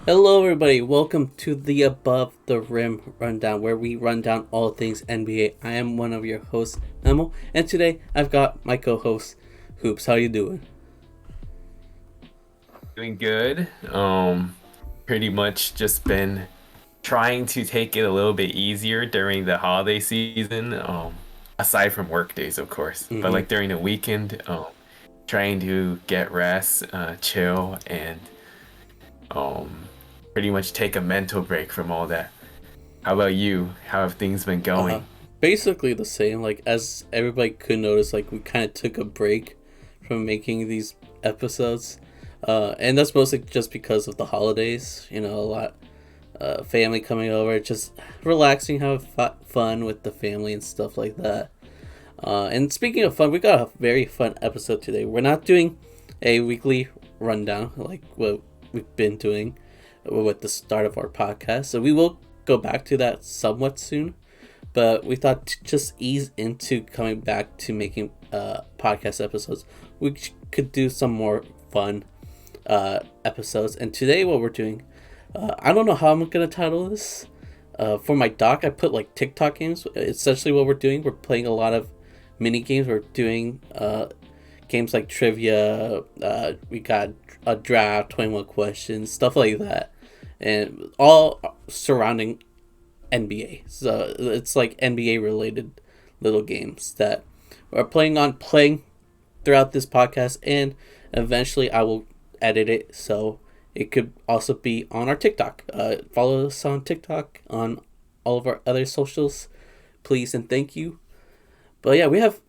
Hello, everybody. Welcome to the Above the Rim Rundown, where we run down all things NBA. I am one of your hosts, Memo, and today I've got my co-host, Hoops. How you doing? Doing good. Pretty much just been trying to take it a little bit easier during the holiday season. Aside from work days, of course, but Mm-hmm. like during the weekend, trying to get rest, chill, and um, pretty much take a mental break from all that. How about you? How have things been Uh, going? Basically the same. Like as everybody could notice, like we kind of took a break from making these episodes, and that's mostly just because of the holidays. You know, a lot family coming over, just relaxing, have fun with the family and stuff like that. And speaking of fun, we got a very fun episode today. We're not doing a weekly rundown like what we've been doing with the start of our podcast. So we will go back to that somewhat soon. But we thought to just ease into coming back to making podcast episodes, we could do some more fun episodes. And today, what we're doing, I don't know how I'm gonna title this. For my doc, I put like TikTok games. Essentially, what we're doing, we're playing a lot of mini games. We're doing games like trivia. We got a draft, 21 questions, stuff like that, and all surrounding NBA. So it's like NBA related little games that we're playing throughout this podcast, and eventually I will edit it so it could also be on our TikTok. Follow us on TikTok, on all of our other socials, please and thank you. But yeah, we have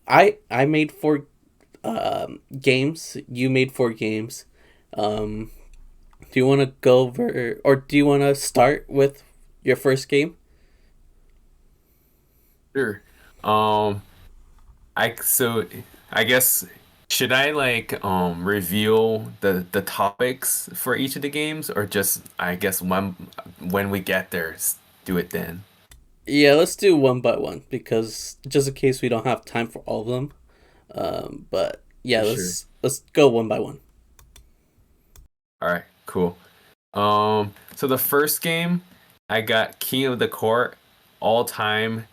I made four games. You made four games. Um, do you want to go over, or do you want to start with your first game? Sure. Um, so I guess should I like reveal the topics for each of the games or just I guess when we get there do it then. Yeah, let's do one by one because just in case we don't have time for all of them. But yeah, For sure. let's go one by one. All right, cool. So the first game I got King of the Court all-time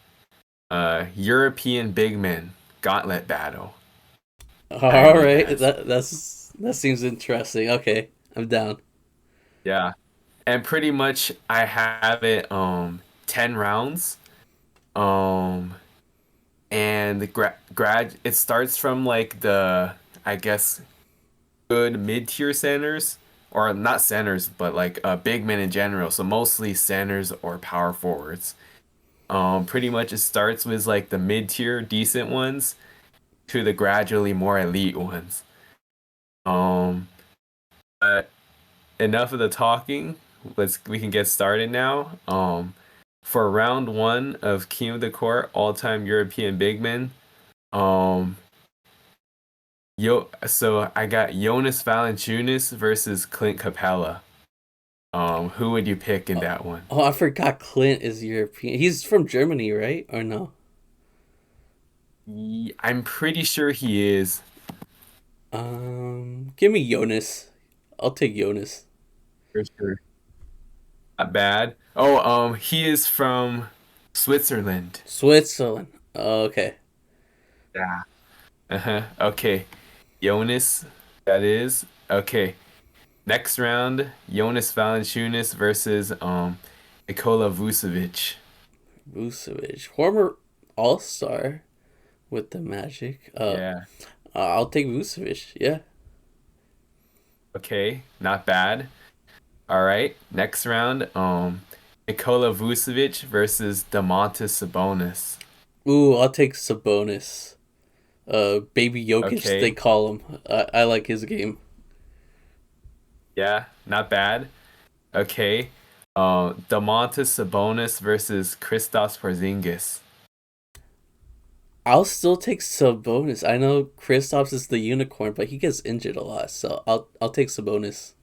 European big men gauntlet battle. I don't All know right, guys. that seems interesting. Okay, I'm down. Yeah. And pretty much I have it 10 rounds. Um and the grad it starts from like the I guess good mid-tier centers or not centers but like big men in general, so mostly centers or power forwards. Pretty much it starts with like the mid-tier decent ones to the gradually more elite ones. um but enough of the talking. We can get started now. For round one of King of the Court all-time European big men. um so I got Jonas Valanciunas versus Clint Capella. Who would you pick in Oh, that one? I forgot Clint is European. He's from Germany, right? Or no? I'm pretty sure he is. Give me Jonas. I'll take Jonas. For sure. Not bad. He is from Switzerland. Switzerland. Oh, okay. Yeah. Uh-huh. Okay. Jonas, that is. Okay. Next round, Jonas Valanciunas versus Nikola Vucevic. Vucevic, former All Star with the Magic. Yeah. I'll take Vucevic. Yeah. Okay. Not bad. All right. Next round, Nikola Vucevic versus Domantas Sabonis. Ooh, I'll take Sabonis. Baby Jokic, they Okay. call him. I like his game. Yeah, not bad. Okay. Domantas Sabonis versus Kristaps Porzingis. I'll still take Sabonis. I know Kristaps is the unicorn, but he gets injured a lot, so I'll take Sabonis.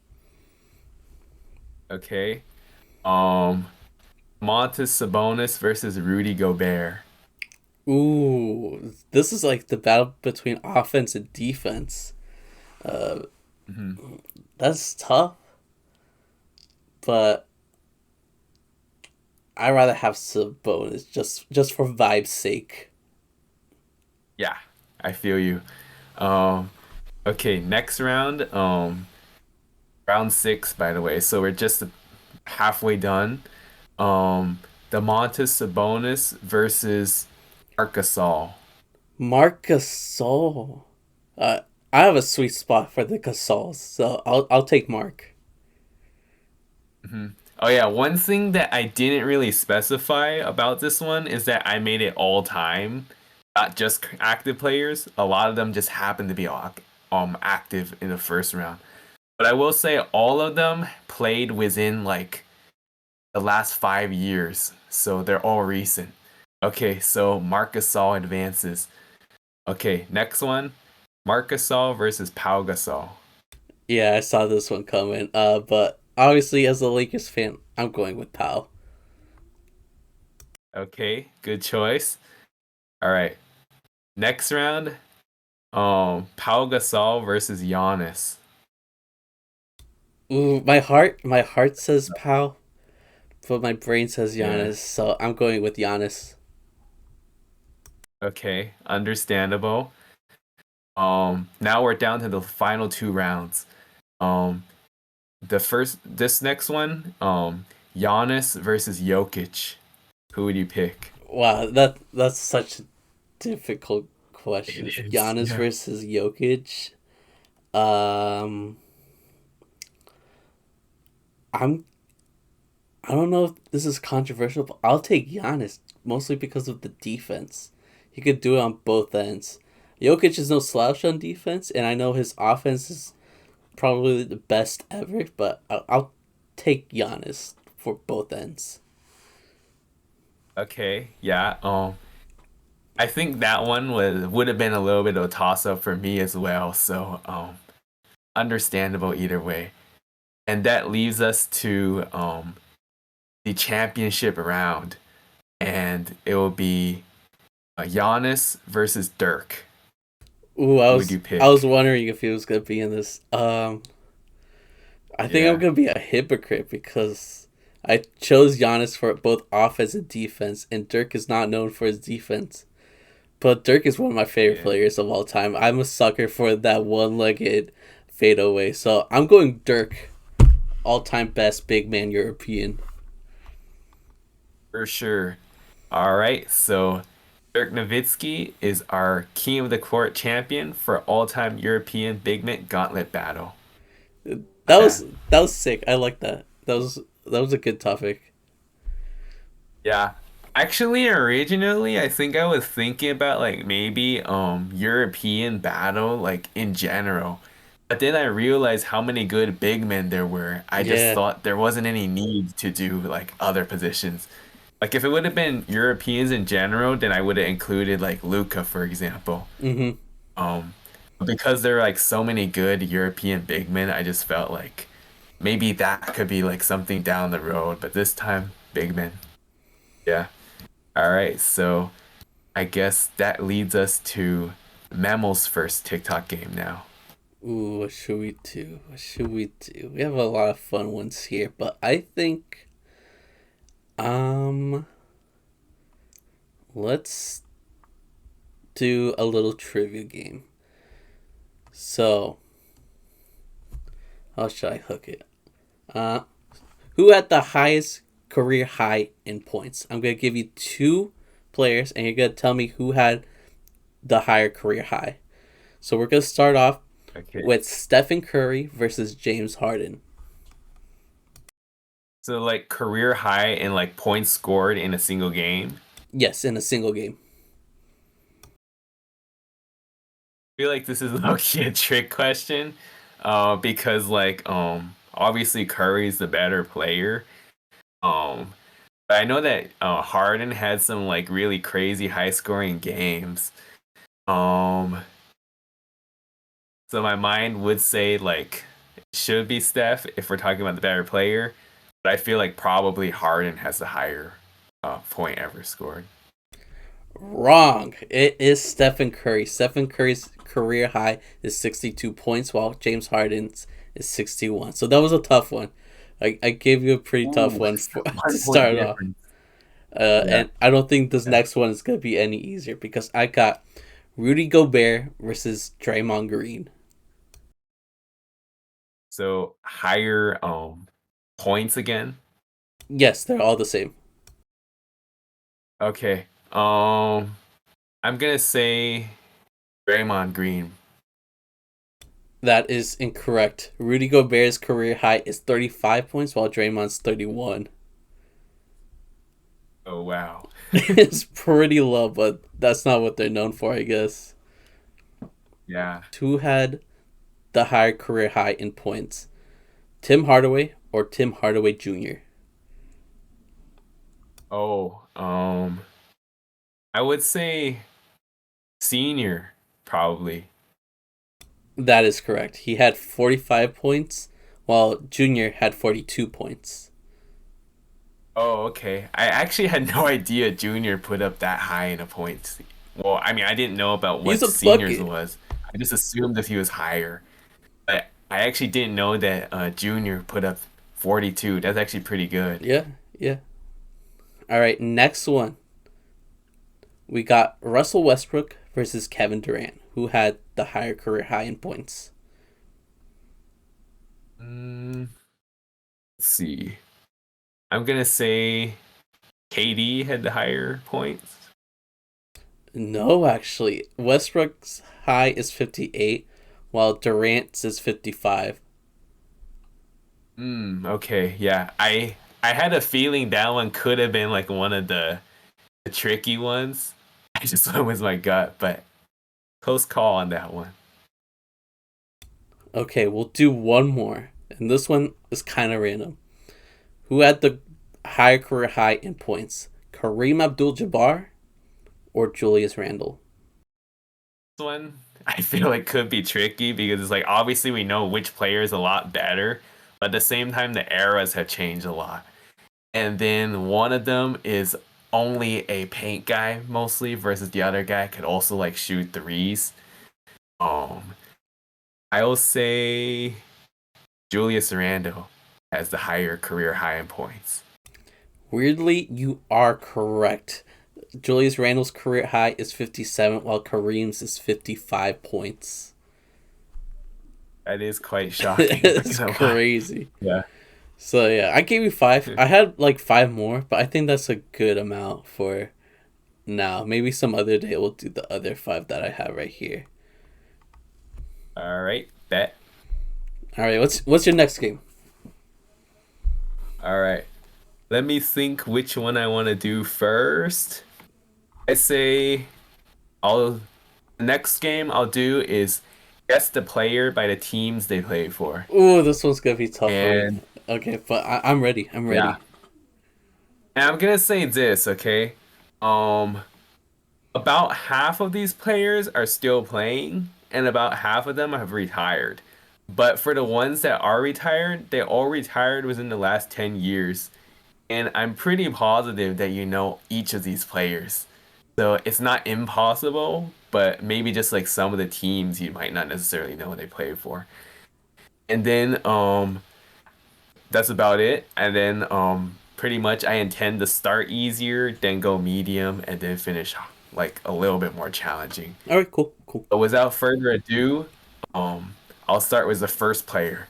Okay. Um, Domantas Sabonis versus Rudy Gobert. Ooh, this is like the battle between offense and defense. Uh, Mhm. that's tough. but I rather have Sabonis just for vibe's sake. Yeah, I feel you. Um, okay, next round. Round six, by the way. So we're just halfway done. Um, Demontis Sabonis versus Arcasol. Marc Gasol. Uh, I have a sweet spot for the Gasols, so I'll take Mark. Hmm. Oh yeah, one thing that I didn't really specify about this one is that I made it all time, not just active players. A lot of them just happen to be active in the first round. But I will say all of them played within like the last 5 years, so they're all recent. Okay, so Marcus Gasol advances. Okay, next one, Marcus Gasol versus Pau Gasol. Yeah, I saw this one coming. But obviously, as a Lakers fan, I'm going with Powell. Okay, good choice. All right, next round, Pau Gasol versus Giannis. Ooh, my heart says Powell, but my brain says Yeah. Giannis, so I'm going with Giannis. Okay, understandable. Now we're down to the final two rounds. Um, this next one, Giannis versus Jokic. Who would you pick? Wow, that's such a difficult question. It is. Giannis Yeah. versus Jokic. Um, I'm I don't know if this is controversial, but I'll take Giannis mostly because of the defense. He could do it on both ends. Jokic is no slouch on defense, and I know his offense is probably the best ever, but I'll take Giannis for both ends. Okay. Yeah. I think that one would have been a little bit of a toss up for me as well. So understandable either way. And that leaves us to the championship round, and it will be Giannis versus Dirk. Ooh, Who would you I was pick? wondering if he was gonna be in this. I think I'm Yeah. gonna be a hypocrite because I chose Giannis for both offense and defense, and Dirk is not known for his defense. But Dirk is one of my favorite Yeah. players of all time. I'm a sucker for that one-legged fadeaway. So I'm going Dirk, all-time best big man European. For sure. All right. So Dirk Nowitzki is our King of the Court champion for all-time European big man gauntlet battle. That Yeah. was that was sick. I like that. That was a good topic. Yeah. Actually, originally, I think I was thinking about like maybe European battle like in general. But then I realized how many good big men there were. I just Yeah. thought there wasn't any need to do like other positions. Like if it would have been Europeans in general, then I would have included like Luca, for example. Mm-hmm. Um, because there are like so many good European big men, I just felt like maybe that could be like something down the road. But this time, big men. Yeah. All right, so I guess that leads us to Memo's first TikTok game now. Ooh, what should we do? What should we do? We have a lot of fun ones here, but I think um let's do a little trivia game. So, how should I hook it? Uh, who had the highest career high in points? I'm gonna give you two players, and you're gonna tell me who had the higher career high. So we're gonna start off Okay. with Stephen Curry versus James Harden. So like career high in like points scored in a single game. Yes, in a single game. I feel like this is low-key a trick question, because like obviously Curry's the better player. Um, but I know that Harden had some like really crazy high-scoring games. Um, so my mind would say like it should be Steph if we're talking about the better player, but I feel like probably Harden has the higher point ever scored. Wrong. It is Stephen Curry. Stephen Curry's career high is 62 points, while James Harden's is 61. So that was a tough one. I gave you a pretty tough Ooh, one it's a to 1 point start off. difference. Yeah. And I don't think this Yeah. next one is gonna be any easier because I got Rudy Gobert versus Draymond Green. So higher points again. Yes, they're all the same. Okay. I'm gonna say Draymond Green. That is incorrect. Rudy Gobert's career high is 35 points, while Draymond's 31. Oh wow. It's pretty low, but that's not what they're known for, I guess. Yeah. Who had the higher career high in points? Tim Hardaway or Tim Hardaway Jr.? Oh, I would say senior probably. That is correct. He had 45 points, while Jr. had 42 points. Oh, okay. I actually had no idea Junior put up that high in a points. Well, I mean, I didn't know about He's what a seniors bucket. was. I just assumed that he was higher. But I actually didn't know that Junior put up 42. That's actually pretty good. Yeah, yeah. All right, next one. We got Russell Westbrook versus Kevin Durant, who had the higher career high in points. Mm, let's see. I'm gonna say KD had the higher points. No, actually. Westbrook's high is 58, while Durant's is 55. Okay, yeah. I had a feeling that one could have been like one of the tricky ones. I just went with my gut, but close call on that one. Okay, we'll do one more. And this one is kind of random. Who had the higher career high in points? Kareem Abdul-Jabbar or Julius Randle? This one I feel like could be tricky because it's like obviously we know which player is a lot better, but at the same time the eras have changed a lot. And then one of them is only a paint guy mostly versus the other guy could also like shoot threes. Um, I will say Julius Randle has the higher career high in points. Weirdly, you are correct. Julius Randle's career high is 57, while Kareem's is 55 points. That is quite shocking. Not It's gonna lie. crazy. Yeah. So yeah, I gave you five. I had like five more, but I think that's a good amount for now. Maybe some other day we'll do the other five that I have right here. All right. Bet. All right, what's your next game? All right. Let me think which one I want to do first. I say I'll the next game I'll do is guess the player by the teams they play for. Oh, this one's gonna be tough for me. And Okay, but I'm ready. I'm yeah. ready. And I'm gonna say this, okay? Um, about half of these players are still playing, and about half of them have retired. But for the ones that are retired, they all retired within the last 10 years. And I'm pretty positive that you know each of these players. So it's not impossible, but maybe just like some of the teams you might not necessarily know they play for. And then that's about it. And then pretty much I intend to start easier, then go medium, and then finish like a little bit more challenging. All right, cool, cool. But without further ado, um I'll start with the first player.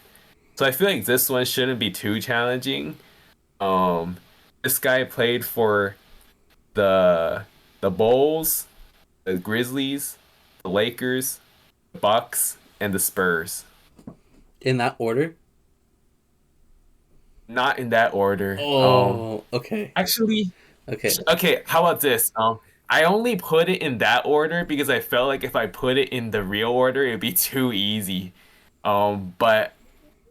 So I feel like this one shouldn't be too challenging. Um this guy played for the the Bulls, the Grizzlies, the Lakers, the Bucks, and the Spurs. In that order. Not in that order. Oh, okay, Actually, okay. okay, how about this? I only put it in that order because I felt like if I put it in the real order, it'd be too easy. But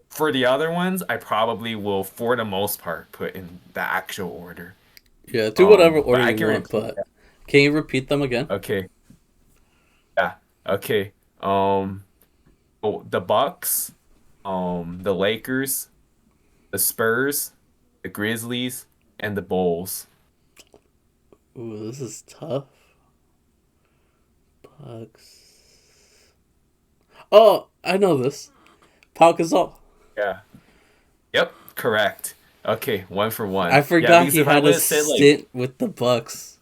for the other ones, I probably will, for the most part, put in the actual order. Yeah, do whatever But order I you can want, repeat but that. can you repeat them again? Okay, yeah, okay. The Bucks, the Lakers, the Spurs, the Grizzlies, and the Bulls. Ooh, this is tough. Bucks. Oh, I know this. Pau Gasol. Yeah. Yep. correct. Okay, one for one. I Yeah, forgot because he if I had a would have said like stint with the Bucks.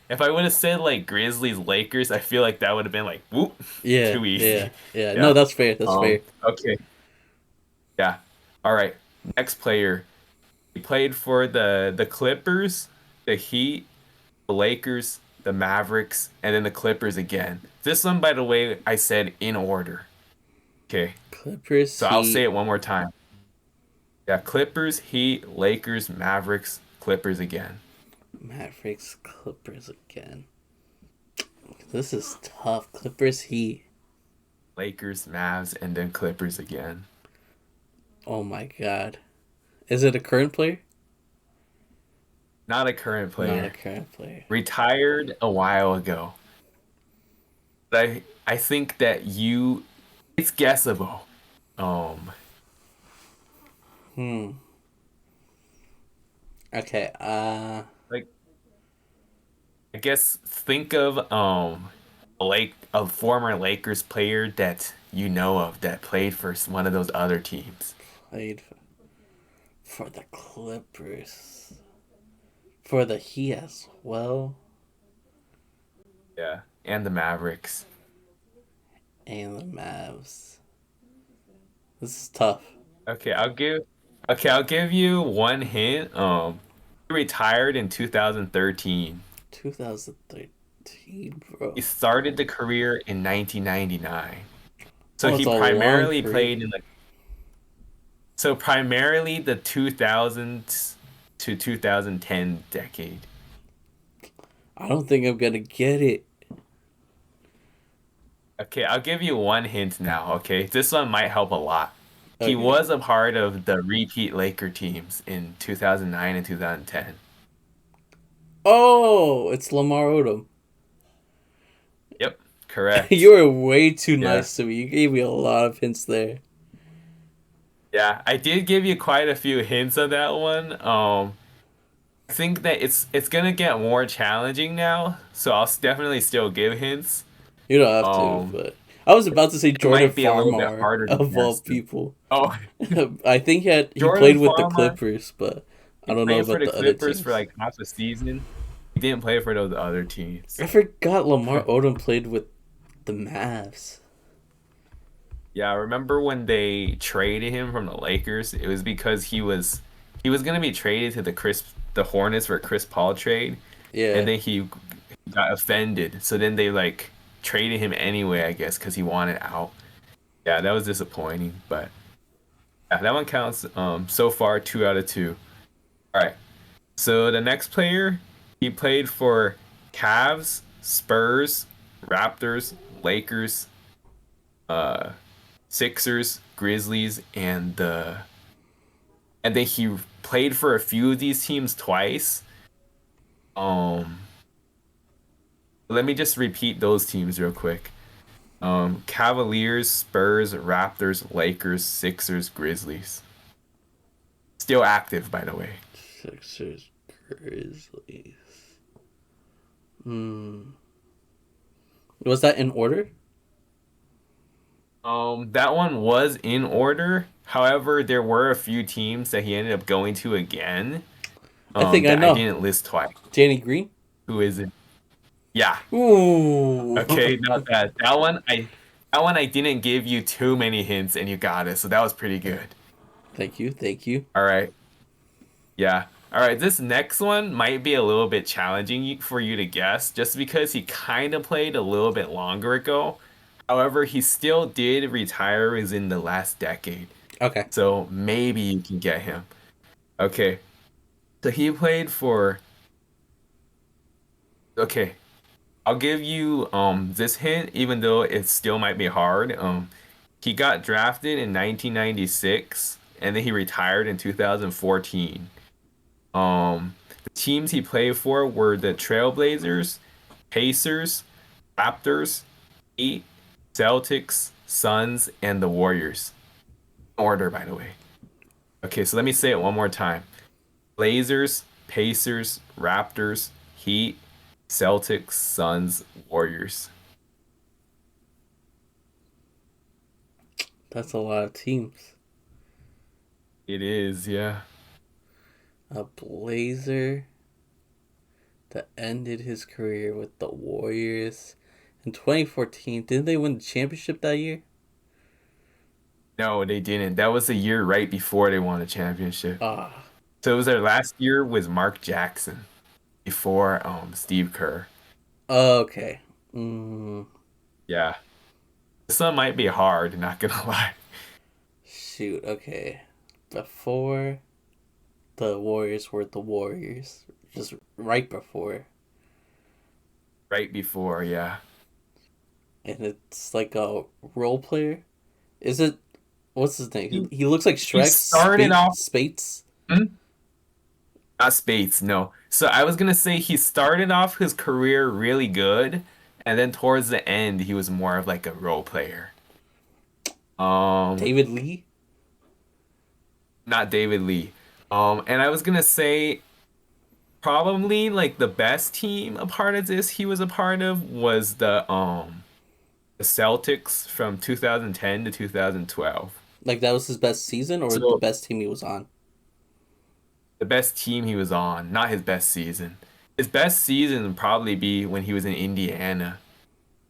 if I would have said like Grizzlies Lakers, I feel like that would have been like whoop, Yeah, too yeah, easy. yeah. No, Yeah. that's fair. That's fair. Okay. Yeah. All right. Next player. He played for the Clippers, the Heat, the Lakers, the Mavericks, and then the Clippers again. This one, by the way, I said in order. Okay. Clippers, So I'll say Heat, it one more time. Yeah, Clippers, Heat, Lakers, Mavericks, Clippers again. Mavericks, Clippers again. This is tough. Clippers, Heat. Lakers, Mavs, and then Clippers again. Oh my god. Is it a current player? Not a current Not a player. current player. Retired a while ago. But I think that it's guessable. Um Hmm. Okay. like I guess think of a former Lakers player that you know of that played for one of those other teams. Played for the Clippers. For the Heat as well. Yeah. And the Mavericks. And the Mavs. This is tough. Okay, I'll give you one hint. He retired in 2013. 2013, He bro. started the career in 1999. So Oh, it's he a long primarily career. played in the so primarily the 2000s to 2010 decade. I don't think I'm gonna get it. Okay, I'll give you one hint now, okay? This one might help a lot. He Okay. was a part of the repeat Laker teams in 2009 and 2010. Oh, it's Lamar Odom. Yep, You correct. were way too Yeah. nice to me. You gave me a lot of hints there. Yeah, I did give you quite a few hints on that one. I think that it's gonna get more challenging now, so definitely still give hints. You don't have to, Um, but I was about to say it Jordan might be a little bit Farmar harder to of all guess though. people. Oh, I think he Jordan played with the Farmer, Clippers, but I he don't know played for about the the other Clippers for teams. like half a season. He didn't play for those other teams. I forgot Lamar Odom played with the Mavs. Yeah, I remember when they traded him from the Lakers, it was because he was gonna be traded to the Hornets for a Chris Paul trade, and Yeah. then he got offended. So then they like traded him anyway, I guess, because he wanted out. Yeah, that was disappointing, but yeah, that one counts. So far 2 out of 2. All right. So the next player, he played for Cavs, Spurs, Raptors, Lakers, uh, Sixers, Grizzlies, and then he played for a few of these teams twice. Um, Let me just repeat those teams real quick. Cavaliers, Spurs, Raptors, Lakers, Sixers, Grizzlies. Still active, by the way. Sixers, Grizzlies. Hmm. Was that in order? That one was in order. However, there were a few teams that he ended up going to again. I think I That I know. didn't list twice. Danny Green? Who is it? Yeah. Ooh. Okay, not bad. That one I didn't give you too many hints and you got it, so that was pretty good. Thank you. Thank you. All right. Yeah. All right, this next one might be a little bit challenging for you to guess just because he kind of played a little bit longer ago. However, he still did retire within the last decade. Okay. So maybe you can get him. Okay. So he played for okay, I'll give you this hint even though it still might be hard. He got drafted in 1996 and then he retired in 2014. The teams he played for were the Trailblazers, Pacers, Raptors, Heat, Celtics, Suns, and the Warriors. Order, by the way. Okay, so let me say it one more time. Blazers, Pacers, Raptors, Heat, Celtics, Suns, Warriors. That's a lot of teams. It is, yeah. A Blazer that ended his career with the Warriors in 2014. Didn't they win the championship that year? No, they didn't. That was the year right before they won the championship. Ah, So it was their last year was Mark Jackson before Steve Kerr. okay. Mm, Yeah. This one might be hard, not gonna lie. shoot, okay. Before the Warriors were the Warriors, just right before. Right before, yeah. And it's like a role player. Is it? What's his name? He, He looks like he Shrek. started off Spates. hmm? Not Spates, no. So I was gonna say he started off his career really good, and then towards the end he was more of like a role player. Um, David Lee. Not David Lee. And I was gonna say probably like the best team a part of this he was a part of was the Celtics from 2010 to 2012. Like that was his best season, or the So best team he was on. the best team he was on, not his best season. His best season would probably be when he was in Indiana,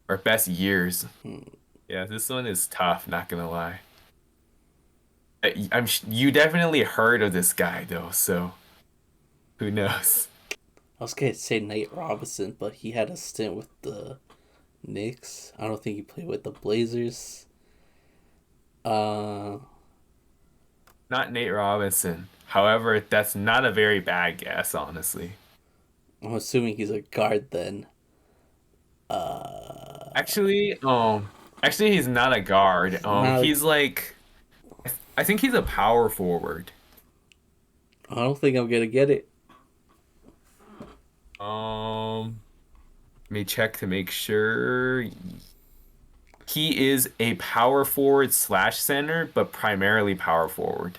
or best years. Hmm. Yeah, this one is tough, not gonna lie. You definitely heard of this guy though, so who knows? I was gonna say Nate Robinson, but he had a stint with the Knicks. I don't think he played with the Blazers. Uh, Not Nate Robinson. However, that's not a very bad guess, honestly. I'm assuming he's a guard then. Uh, Actually, actually he's not a guard. not. He's like I think he's a power forward. I don't think I'm gonna get it. Let me check to make sure. He is a power forward slash center, but primarily power forward.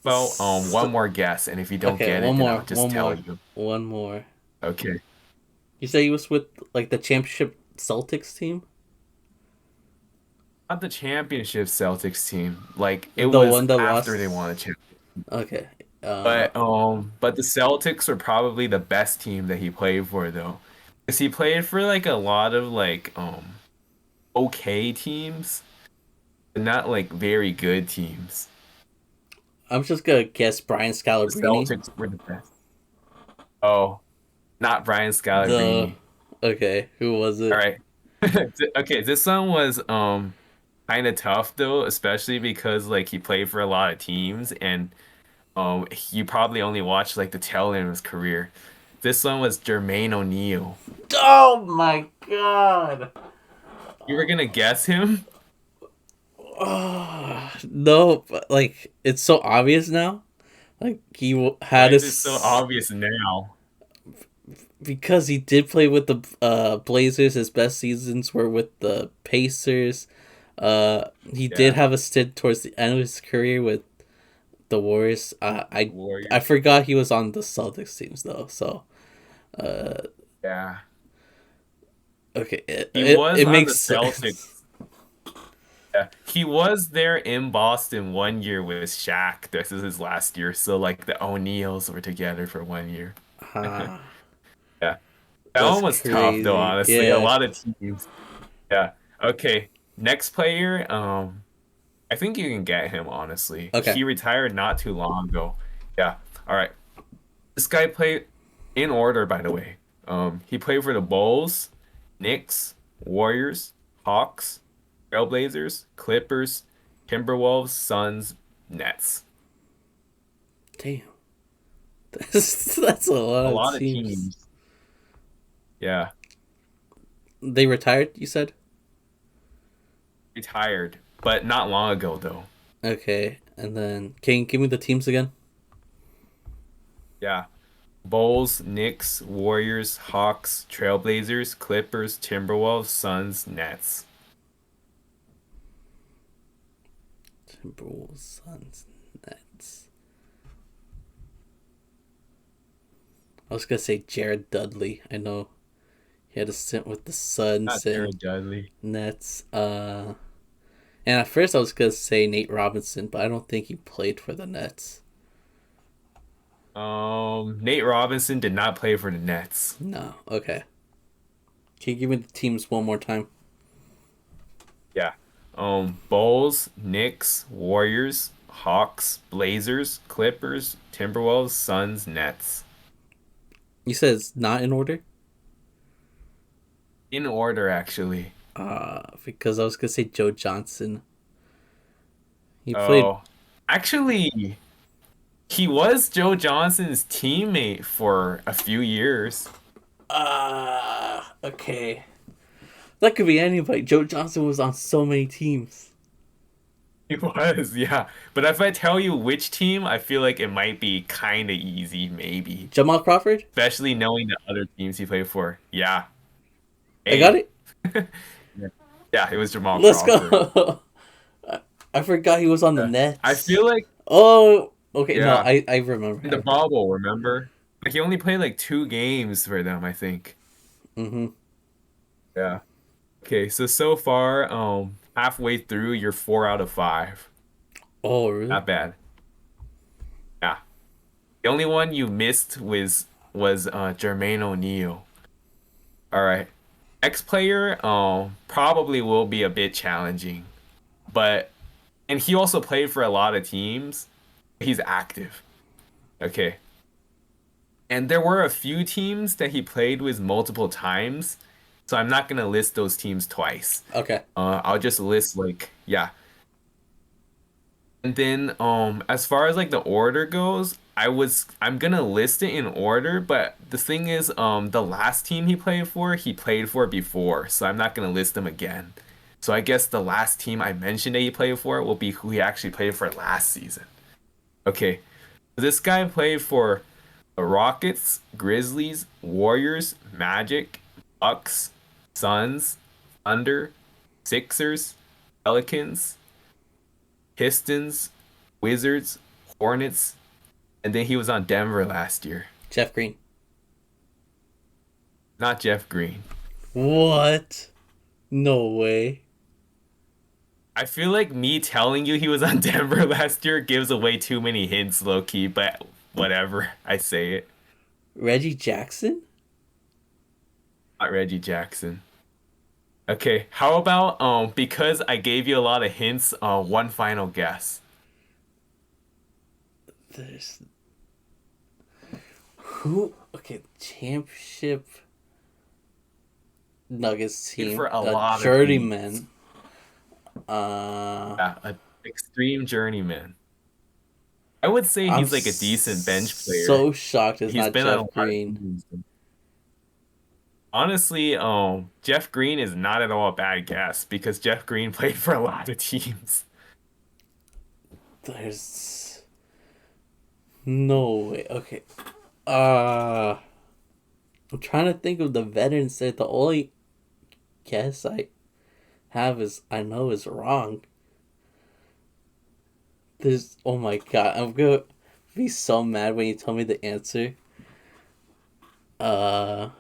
Well, one more guess, and if you don't Okay, get one it, then I'll more, just one tell more, you. one more. Okay. You say he was with like the championship Celtics team, Not the championship Celtics team. Like it the was one that after they lost. won a championship. Okay. But the Celtics were probably the best team that he played for though. Because he played for like a lot of like okay teams, but not like very good teams. I'm just gonna guess Brian The Scalabrine. Celtics were the best. Oh, not Brian The Scalabrine. okay, who was All it? right. Okay, this one was kind of tough though, especially because like he played for a lot of teams and you probably only watched like the tail end of his career. This one was Jermaine O'Neal. Oh my god! You were gonna guess him? Oh, no, but like it's so obvious now. Like Why had is it so his obvious now? because he did play with the Blazers. His best seasons were with the Pacers. He did Yeah, have a stint towards the end of his career with the Warriors. I Warriors. forgot he was on the Celtics teams though. So uh, Yeah. okay, He was it on the makes Celtics. sense. Yeah. He was there in Boston 1 year with Shaq. This is his last year. So like the O'Neals were together for 1 year. Ah, Yeah. That that's one was tough though, crazy. honestly. A Yeah. lot of teams. Yeah. Okay. Next player, I think you can get him, honestly. Okay. He retired not too long ago. Yeah. All right. This guy played in order, by the way. He played for the Bulls, Knicks, Warriors, Hawks, Trailblazers, Clippers, Timberwolves, Suns, Nets. Damn. That's a lot A of lot of teams. teams. Yeah. They retired, you said? Retired, but not long ago though. Okay. And then can you give me the teams again? Yeah. Bulls, Knicks, Warriors, Hawks, Trailblazers, Clippers, Timberwolves, Suns, Nets. Timberwolves, Suns, Nets. I was gonna say Jared Dudley. I know he had a stint with the Suns Not and Jared Dudley. Nets. And at first I was gonna say Nate Robinson, but I don't think he played for the Nets. Nate Robinson did not play for the Nets. No. Okay. Can you give me the teams one more time? Yeah. Bulls, Knicks, Warriors, Hawks, Blazers, Clippers, Timberwolves, Suns, Nets. You said it's not in order? In order, actually. Because I was gonna say Joe Johnson. He played. Oh, actually, he was Joe Johnson's teammate for a few years. Okay. That could be anybody. Joe Johnson was on so many teams. He was, yeah. But if I tell you which team, I feel like it might be kind of easy, maybe. Jamal Crawford? Especially knowing the other teams he played for. Yeah. I got Hey. it. Yeah, it was Jamal Let's Crawford. go. I forgot he was on the Yeah. I Nets. feel like, Oh, okay. No, yeah, I remember. in the bubble, remember? Like he only played like 2 games for them, I think. Mm-hmm. Yeah. Okay, so far, halfway through, you're 4 out of 5. Oh, really? Not bad. Yeah. The only one you missed was Jermaine O'Neal. All right. Next player, probably will be a bit challenging, but and he also played for a lot of teams. He's active. Okay. And there were a few teams that he played with multiple times, so I'm not gonna list those teams twice. Okay. I'll just list like yeah. And then as far as like the order goes, I'm gonna list it in order, but the thing is the last team he played for before, so I'm not gonna list them again. So I guess the last team I mentioned that he played for will be who he actually played for last season. Okay. This guy played for the Rockets, Grizzlies, Warriors, Magic, Bucks, Suns, Thunder, Sixers, Pelicans, Pistons, Wizards, Hornets, and then he was on Denver last year. Jeff Green. Not Jeff Green. What? No way. I feel like me telling you he was on Denver last year gives away too many hints, low key, but whatever. I say it. Reggie Jackson? Not Reggie Jackson. Okay, how about because I gave you a lot of hints, one final guess. There's who? Okay, championship Nuggets Played team. for a A lot of teams. journeyman. Uh, Yeah, an extreme journeyman. I would say I'm he's like a decent bench player. so shocked it's He's not been on a Jeff lot of Green. teams. Honestly, Jeff Green is not at all a bad guess because Jeff Green played for a lot of teams. There's no way. Okay. Uh, I'm trying to think of the veterans that the only guess I have is I know is wrong. There's oh my god, I'm gonna be so mad when you tell me the answer. Uh,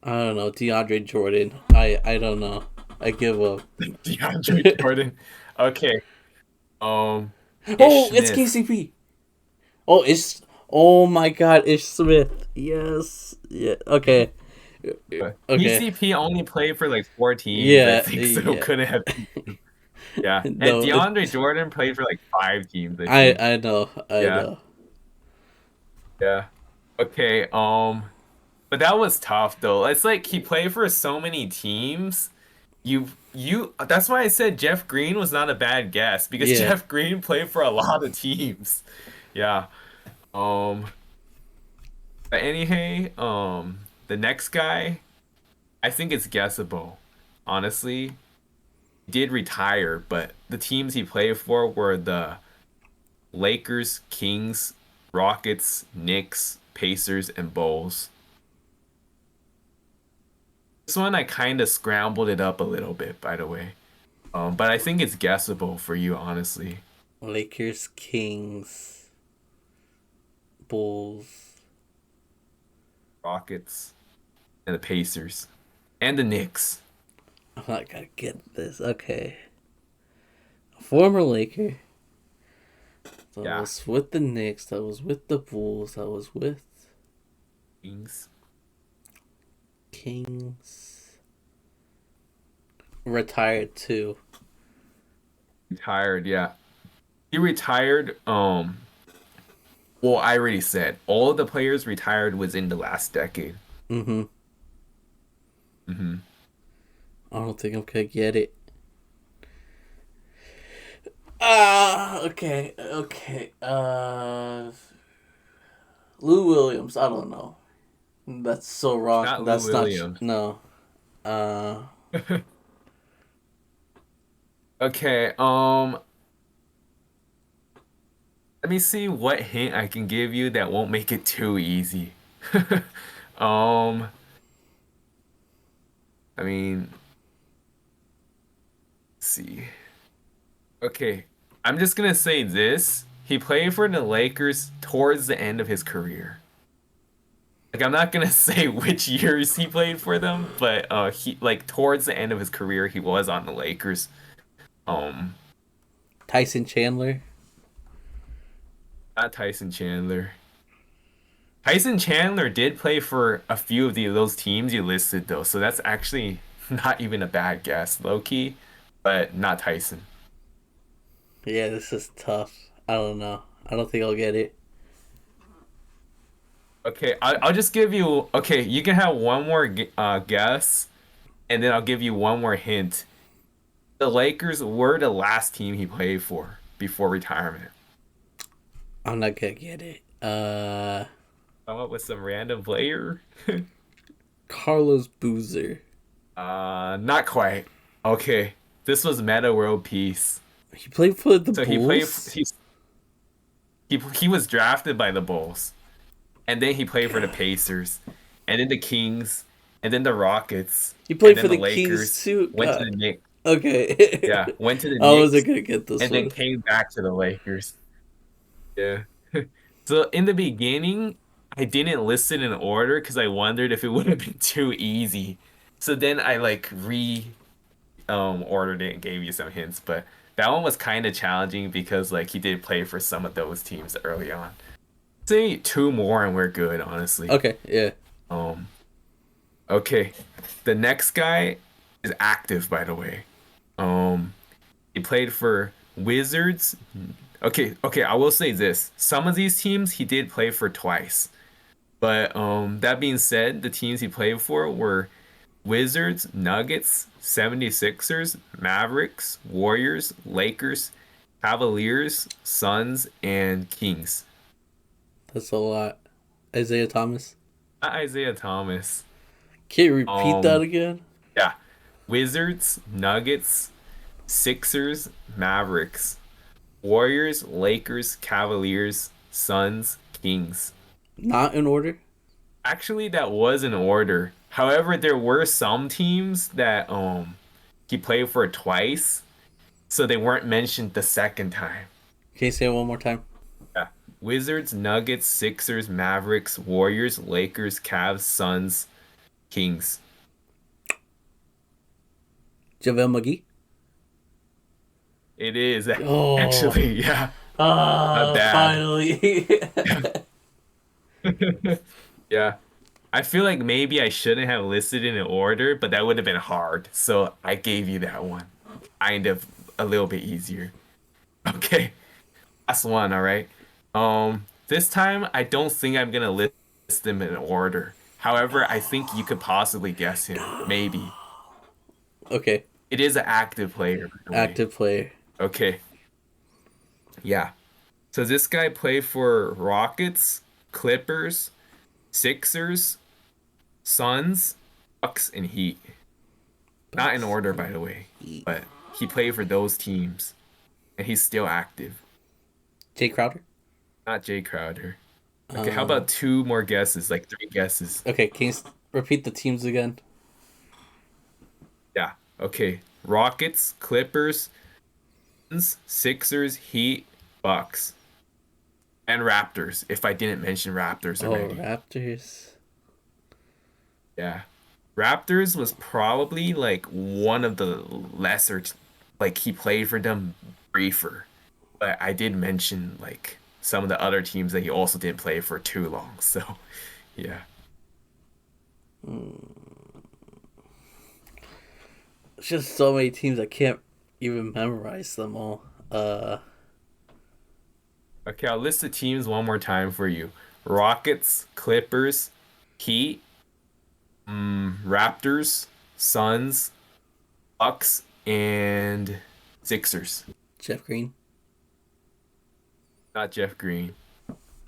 I don't know, DeAndre Jordan. I don't know. I give up. DeAndre Jordan. Okay. Um, Ish Oh, it's Smith. KCP. Oh, it's oh my god, Ish Smith. Yes. Yeah. Okay. Okay. PCP only played for like 4 teams, I Yeah. think, so Yeah. couldn't have. Yeah, and No. DeAndre Jordan played for like 5 teams, I I think. I know. I Yeah, know. yeah. Okay. But that was tough though. It's like he played for so many teams. You. That's why I said Jeff Green was not a bad guess because Yeah. Jeff Green played for a lot of teams. Yeah. Um. But anyway, the next guy, I think it's guessable. Honestly, he did retire, but the teams he played for were the Lakers, Kings, Rockets, Knicks, Pacers, and Bulls. This one I kind of scrambled it up a little bit, by the way. But I think it's guessable for you, honestly. Lakers, Kings, Bulls. Rockets and the Pacers and the Knicks. I'm not gonna get this. Okay. Former Laker. That Yeah. was with the Knicks. That was with the Bulls. That was with Kings. Kings. Retired too. Retired, yeah. He retired, well, I already said all of the players retired within the last decade. Mm-hmm. Mm-hmm. I don't think I'm gonna get it. Okay, okay. Lou Williams. I don't know. That's so wrong. Not Lou That's not. Williams. No. Uh, Okay, let me see what hint I can give you that won't make it too easy. Um, I mean, let's see. Okay, I'm just gonna say this. He played for the Lakers towards the end of his career. Like I'm not gonna say which years he played for them, but he like towards the end of his career he was on the Lakers. Um, Tyson Chandler. Not Tyson Chandler. Tyson Chandler did play for a few of those teams you listed though, so that's actually not even a bad guess, low key, but not Tyson. Yeah, this is tough. I don't know. I don't think I'll get it. Okay, I'll just give you. Okay, you can have one more guess, and then I'll give you one more hint. The Lakers were the last team he played for before retirement. I'm not gonna get it. Come up with some random player. Carlos Boozer. Not quite. Okay, this was Meta World Peace. He played for the So he played. Bulls. He was drafted by the Bulls, and then he played for the Pacers, and then the Kings, and then the Rockets, He and played for then the the Kings Lakers. too. Went to God. the Knicks. Okay. Yeah, went to the I wasn't Knicks, gonna get this and then one. came back to the Lakers. Yeah. So in the beginning, I didn't list it in order because I wondered if it would have been too easy. So then I like ordered it and gave you some hints, but that one was kind of challenging because like he did play for some of those teams early on. Say two more and we're good, honestly. Okay. Yeah. Um, okay. The next guy is active, by the way. He played for Wizards. Okay, I will say this. Some of these teams he did play for twice. But that being said, the teams he played for were Wizards, Nuggets, 76ers, Mavericks, Warriors, Lakers, Cavaliers, Suns, and Kings. That's a lot. Isaiah Thomas. Not Isaiah Thomas. Can you repeat that Um, again? yeah. Wizards, Nuggets, Sixers, Mavericks, Warriors, Lakers, Cavaliers, Suns, Kings. Not in order. Actually, that was in order. However, there were some teams that he played for twice, so they weren't mentioned the second time. Can you say it one more time? Yeah. Wizards, Nuggets, Sixers, Mavericks, Warriors, Lakers, Cavs, Suns, Kings. JaVale McGee. It is Oh. actually, yeah, not bad. Finally. Yeah. I feel like maybe I shouldn't have listed in order, but that would have been hard. So I gave you that one. Kind of a little bit easier. Okay. Last one, all right. This time I don't think I'm gonna list them in order. However, I think you could possibly guess him. Maybe. Okay. It is an active player, by the way. Active player. Okay. Yeah. So this guy played for Rockets, Clippers, Sixers, Suns, Bucks, and Heat. Not in order, by the way, but he played for those teams, and he's still active. Jay Crowder. Not Jay Crowder. Okay, how Um. about two more guesses? Like three guesses. Okay. Can you repeat the teams again? Yeah. Okay. Rockets, Clippers, Suns, Sixers, Heat, Bucks, and Raptors. If I didn't mention Raptors Oh, already. Raptors. Yeah. Raptors was probably like one of the lesser, like he played for them briefer. But I did mention like some of the other teams that he also didn't play for too long. So yeah. It's just so many teams I can't even memorize them all. Okay, I'll list the teams one more time for you. Rockets, Clippers, Heat, Raptors, Suns, Bucks, and Sixers. Jeff Green. Not Jeff Green.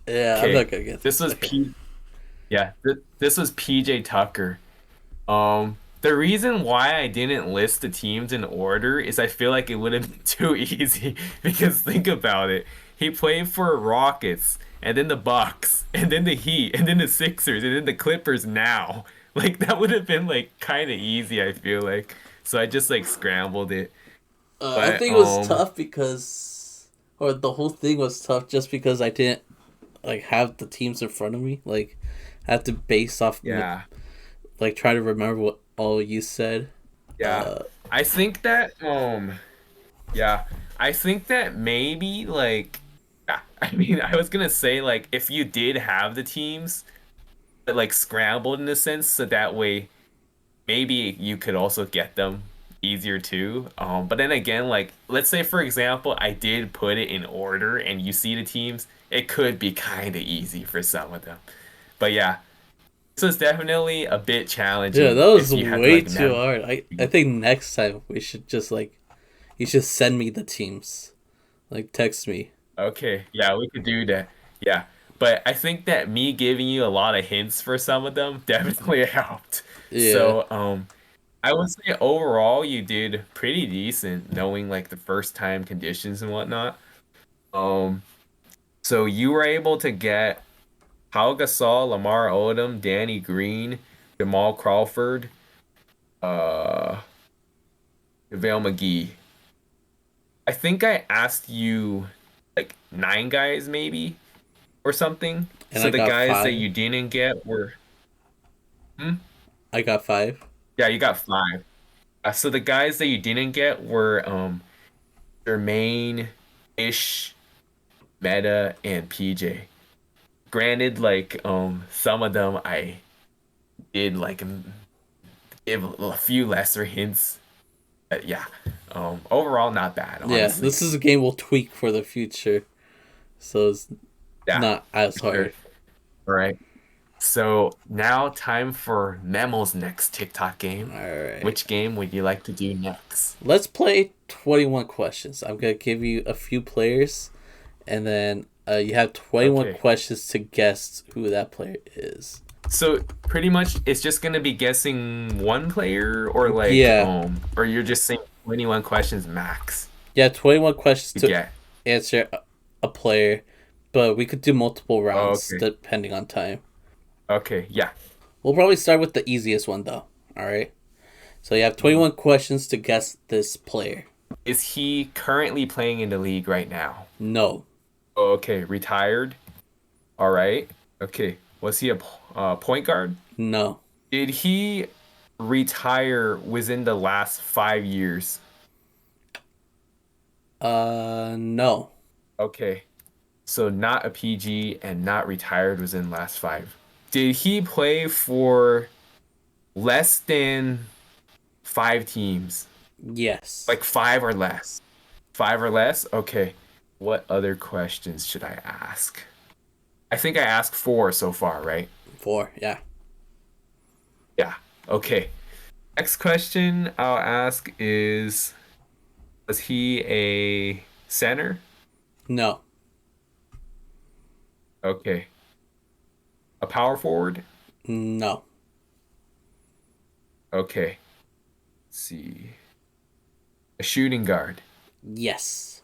Yeah, I'm Okay, not gonna get this this. was Okay. this was PJ Tucker. The reason why I didn't list the teams in order is I feel like it would have been too easy because think about it. He played for Rockets and then the Bucks and then the Heat and then the Sixers and then the Clippers now. Like that would have been like kind of easy, I feel like. So I just like scrambled it. I But think it was tough because, or the whole thing was tough just because I didn't like have the teams in front of me. Like, I had to base off, yeah. like try to remember what all you said. Yeah. Uh, I think that yeah, I think that maybe like yeah, I mean I was gonna say like if you did have the teams but like scrambled in a sense so that way maybe you could also get them easier too. But then again like let's say for example I did put it in order and you see the teams, it could be kind of easy for some of them. But yeah, this was definitely a bit yeah, challenging that was if you had to way like too mem. hard. I think next time we should just like, you should send me the teams. Like, text me. Okay, yeah, we could do that. Yeah. But I think that me giving you a lot of hints for some of them definitely helped. Yeah. So, I would say overall you did pretty decent knowing like the first time conditions and whatnot. Um, so you were able to get Pau Gasol, Lamar Odom, Danny Green, Jamal Crawford, uh, JaVale McGee. I think I asked you like nine guys maybe or something. And So I the got guys that five. you didn't get were, hmm? I got five. Yeah, you got five. So the guys that you didn't get were Jermaine, Ish, Meta, and PJ. Granted, like some of them I did like give a few lesser hints, but yeah, overall not bad, Yeah, honestly. this is a game we'll tweak for the future, so it's Yeah, not as for sure. hard. All right. So now time for Memo's next TikTok game. Alright. Which game would you like to do next? Let's play 21 questions. I'm going to give you a few players, and then you have 21 Okay. questions to guess who that player is. So pretty much it's just gonna be guessing one player or like Yeah. or you're just saying 21 questions max Yeah, 21 questions to to get. answer a player, but we could do multiple Oh, rounds okay. depending on time. Okay, yeah. We'll probably start with the easiest one, though. Alright? So you have Mhm. 21 questions to guess this player. Is he currently playing in the league right now? No. Oh, okay, retired. All right. Okay. Was he a point guard? No. Did he retire within the last 5 years? No. Okay. So not a PG and not retired within the last five. Did he play for less than five teams? Yes. Like five or less? Five or less? Okay. What other questions should I ask? I think I asked four so far, right? Four, yeah. Yeah. Okay. Next question I'll ask is was he a center? No. Okay. A power forward? No. Okay. Let's see. A shooting guard. Yes.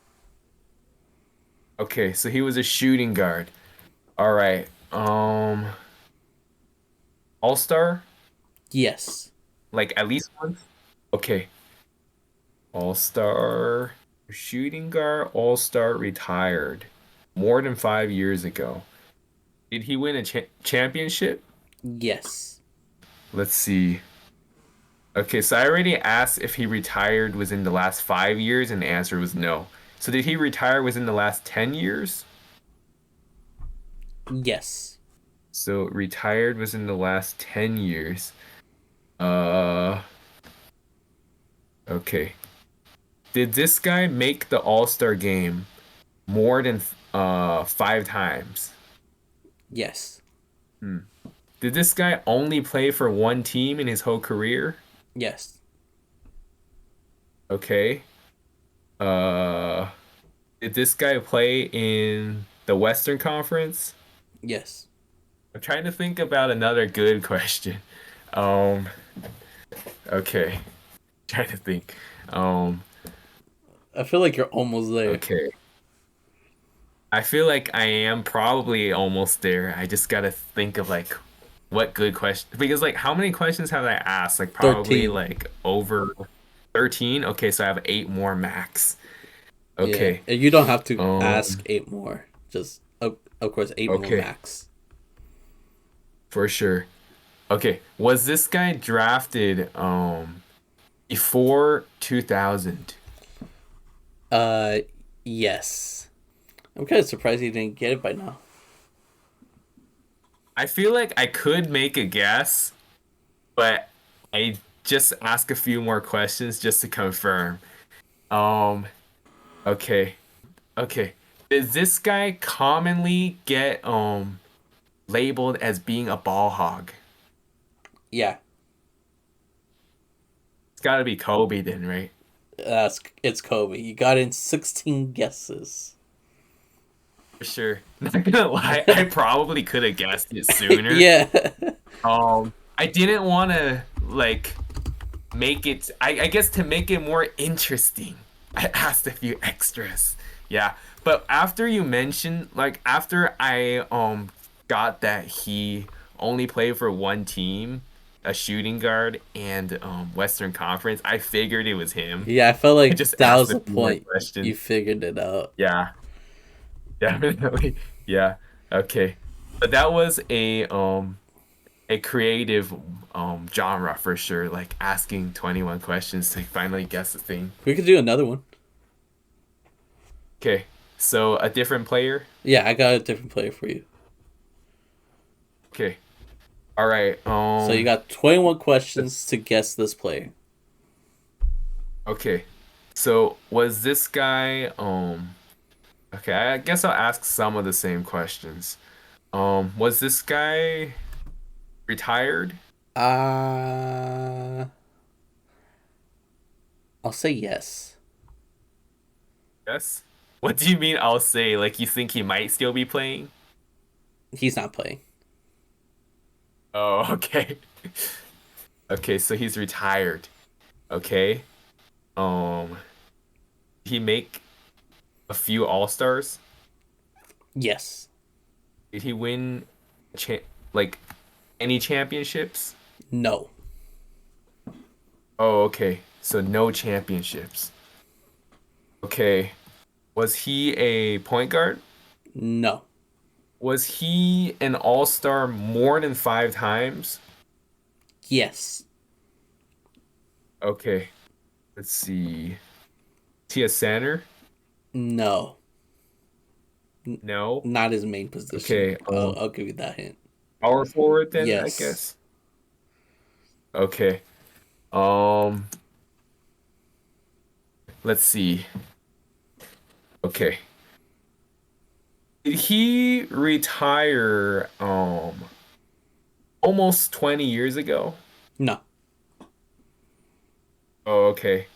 Okay, so he was a shooting guard. All right. All-star? Yes. Like at least once? Okay. All-star shooting guard, all-star retired more than 5 years ago. Did he win a championship? Yes. Let's see. Okay, so I already asked if he retired within the last 5 years, and the answer was no. So did he retire within the last 10 years? Yes. So retired within the last 10 years. Uh, okay. Did this guy make the All-Star game more than 5 times? Yes. Hmm. Did this guy only play for one team in his whole career? Yes. Okay. Uh, did this guy play in the Western Conference? Yes. I'm trying to think about another good question. Um, okay. Trying to think. Um, I feel like you're almost there. okay. I feel like I am probably almost there. I just gotta think of like what good question because like how many questions have I asked? Like probably 13. like over 13. Okay, so I have 8 more max. Yeah. Okay. And you don't have to ask Um, 8 more. Just, of course, 8 more okay, max. for sure. Okay, was this guy drafted before 2000? Uh, yes. I'm kind of surprised you didn't get it by now. I feel like I could make a guess, but I just ask a few more questions just to confirm. Um, okay. Okay. Does this guy commonly get labeled as being a ball hog? Yeah. It's got to be Kobe then, right? It's Kobe. You got in 16 guesses. For sure. Not gonna lie, I probably could have guessed it sooner. Yeah. I didn't want to like make it. I guess to make it more interesting, I asked a few extras. Yeah, but after you mentioned, like after I got that he only played for one team, a shooting guard, and Western Conference, I figured it was him. Yeah, I felt I like just that asked was a the few more point. questions. You figured it out. Yeah, definitely. Yeah. Okay. But that was a creative genre for sure, like asking 21 questions to finally guess the thing. We could do another one. Okay, so a different player. Yeah, I got a different player for you. Okay, all right. So you got 21 questions Let's. to guess this player. Okay, so was this guy Okay, I guess I'll ask some of the same questions. Was this guy retired? Uh, I'll say yes. Yes. What do you mean? I'll say like you think he might still be playing? He's not playing. Oh, okay. Okay, so he's retired. Okay. Um, he make a few All-Stars? Yes. Did he win cha like any championships? No. Oh, okay. So no championships. Okay. Was he a point guard? No. Was he an All-Star more than 5 times? Yes. Okay. Let's see. Is he a center? No. No. Not his main position. Okay. I'll give you that hint. Power forward then, I Yes. guess. Okay. Um, let's see. Okay. Did he retire almost 20 years ago? No. Oh, okay.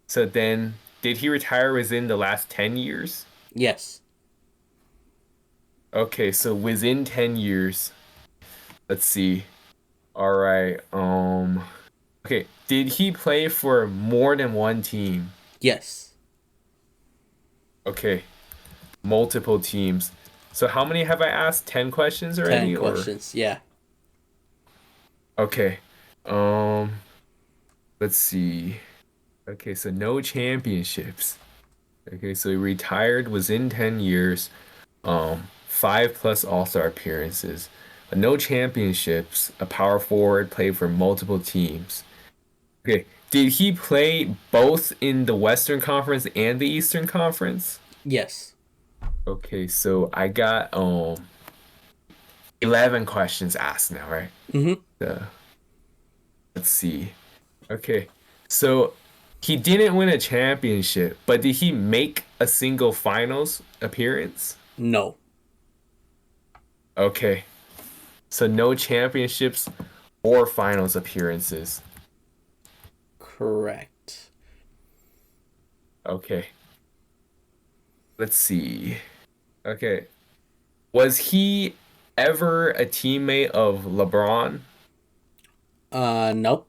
So then did he retire within the last 10 years? Yes. Okay, so within 10 years. Let's see. All right. Okay, did he play for more than one team? Yes. Okay, multiple teams. So how many have I asked? 10 questions 10 already or questions. Yeah. okay. Um, let's see. Okay, so no championships. Okay, so he retired was in 10 years. 5 plus All-Star appearances. No championships. A power forward played for multiple teams. Okay. Did he play both in the Western Conference and the Eastern Conference? Yes. Okay, so I got 11 questions asked now, right? Mm-hmm. Uh, let's see. Okay. So he didn't win a championship, but did he make a single finals appearance? No. Okay. So no championships or finals appearances. Correct. Okay. Let's see. Okay. Was he ever a teammate of LeBron? Nope.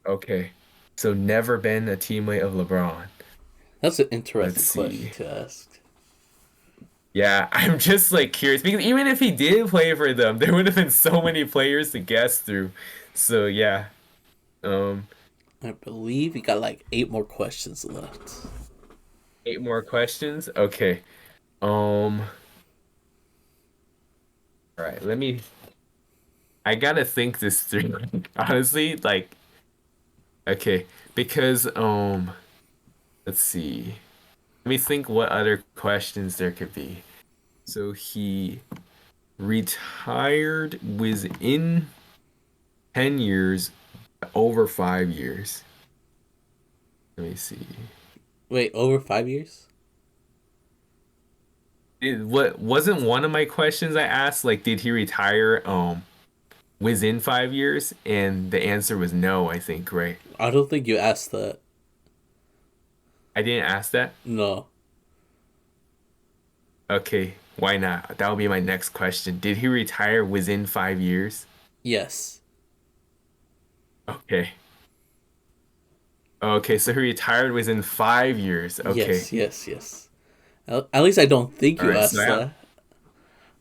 Okay. So never been a teammate of LeBron. That's an Let's interesting question see. to ask. Yeah, I'm just like curious because even if he did play for them, there would have been so many players to guess through. So yeah. Um, I believe we got like 8 more questions left. 8 more questions. Okay. Um, all right, I gotta think this through. Honestly, like, okay, because let's see. Let me think what other questions there could be. So he retired within 10 years, over 5 years. Let me see. Wait, over 5 years? What wasn't one of my questions I asked, like, did he retire within 5 years? And the answer was no, I think, right? I don't think you asked that. I didn't ask that. No. Okay, why not? That will be my next question. Did he retire within 5 years? Yes. Okay. Okay, so he retired within 5 years. Okay. Yes, yes, yes. At least I don't think All you right, so asked I have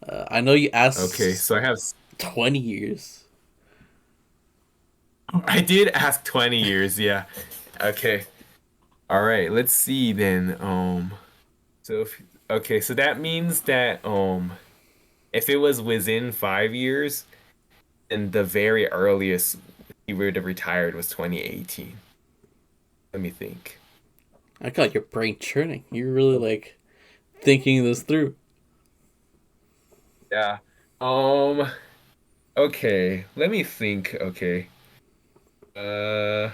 that. I know you okay, asked so I have 20 years. I did ask 20 years, yeah. Okay. All right, let's see then. So if, okay, so that means that if it was within 5 years, then the very earliest he would have retired was 2018. Let me think. I got your brain churning. You're really like thinking this through. Yeah. Um, okay, let me think. Okay. Uh,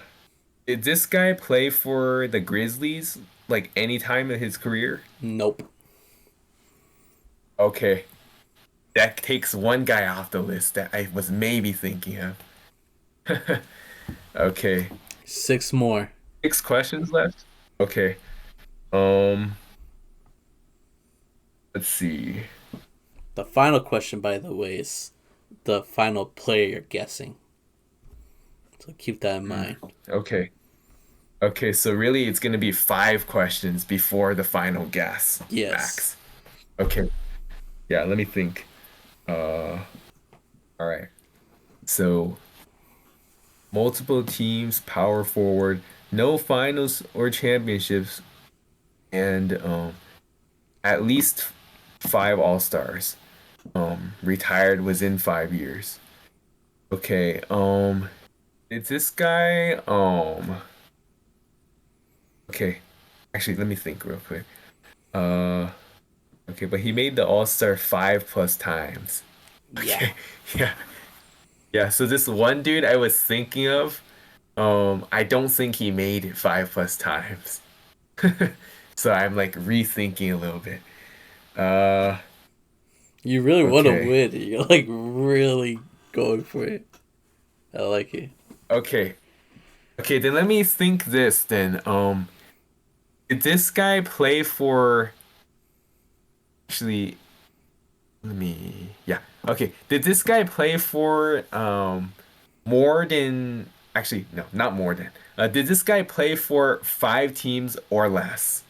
did this guy play for the Grizzlies like any time in his career? Nope. Okay. That takes one guy off the list that I was maybe thinking of. Okay. 6 more. 6 questions left? Okay. Um, let's see. The final question, by the way, is the final player you're guessing. So keep that in Hmm. mind. Okay. Okay, so really it's gonna be 5 questions before the final guess, Yes. max. Okay. Yeah, let me think. All right. So multiple teams, power forward, no finals or championships, and at least 5 All-Stars. Retired within 5 years. Okay, it's this guy, okay. Actually, let me think real quick. Uh, okay, but he made the All-Star 5 plus times. Yeah. Okay, yeah. Yeah, so this one dude I was thinking of, I don't think he made it 5 plus times. So I'm like rethinking a little bit. Uh, You really want to okay. win. You're like really going for it. I like it. Okay. Okay, then let me think this then. Did this guy play for actually let me yeah. Okay. Did this guy play for more than actually no, not more than. Did this guy play for 5 teams or less?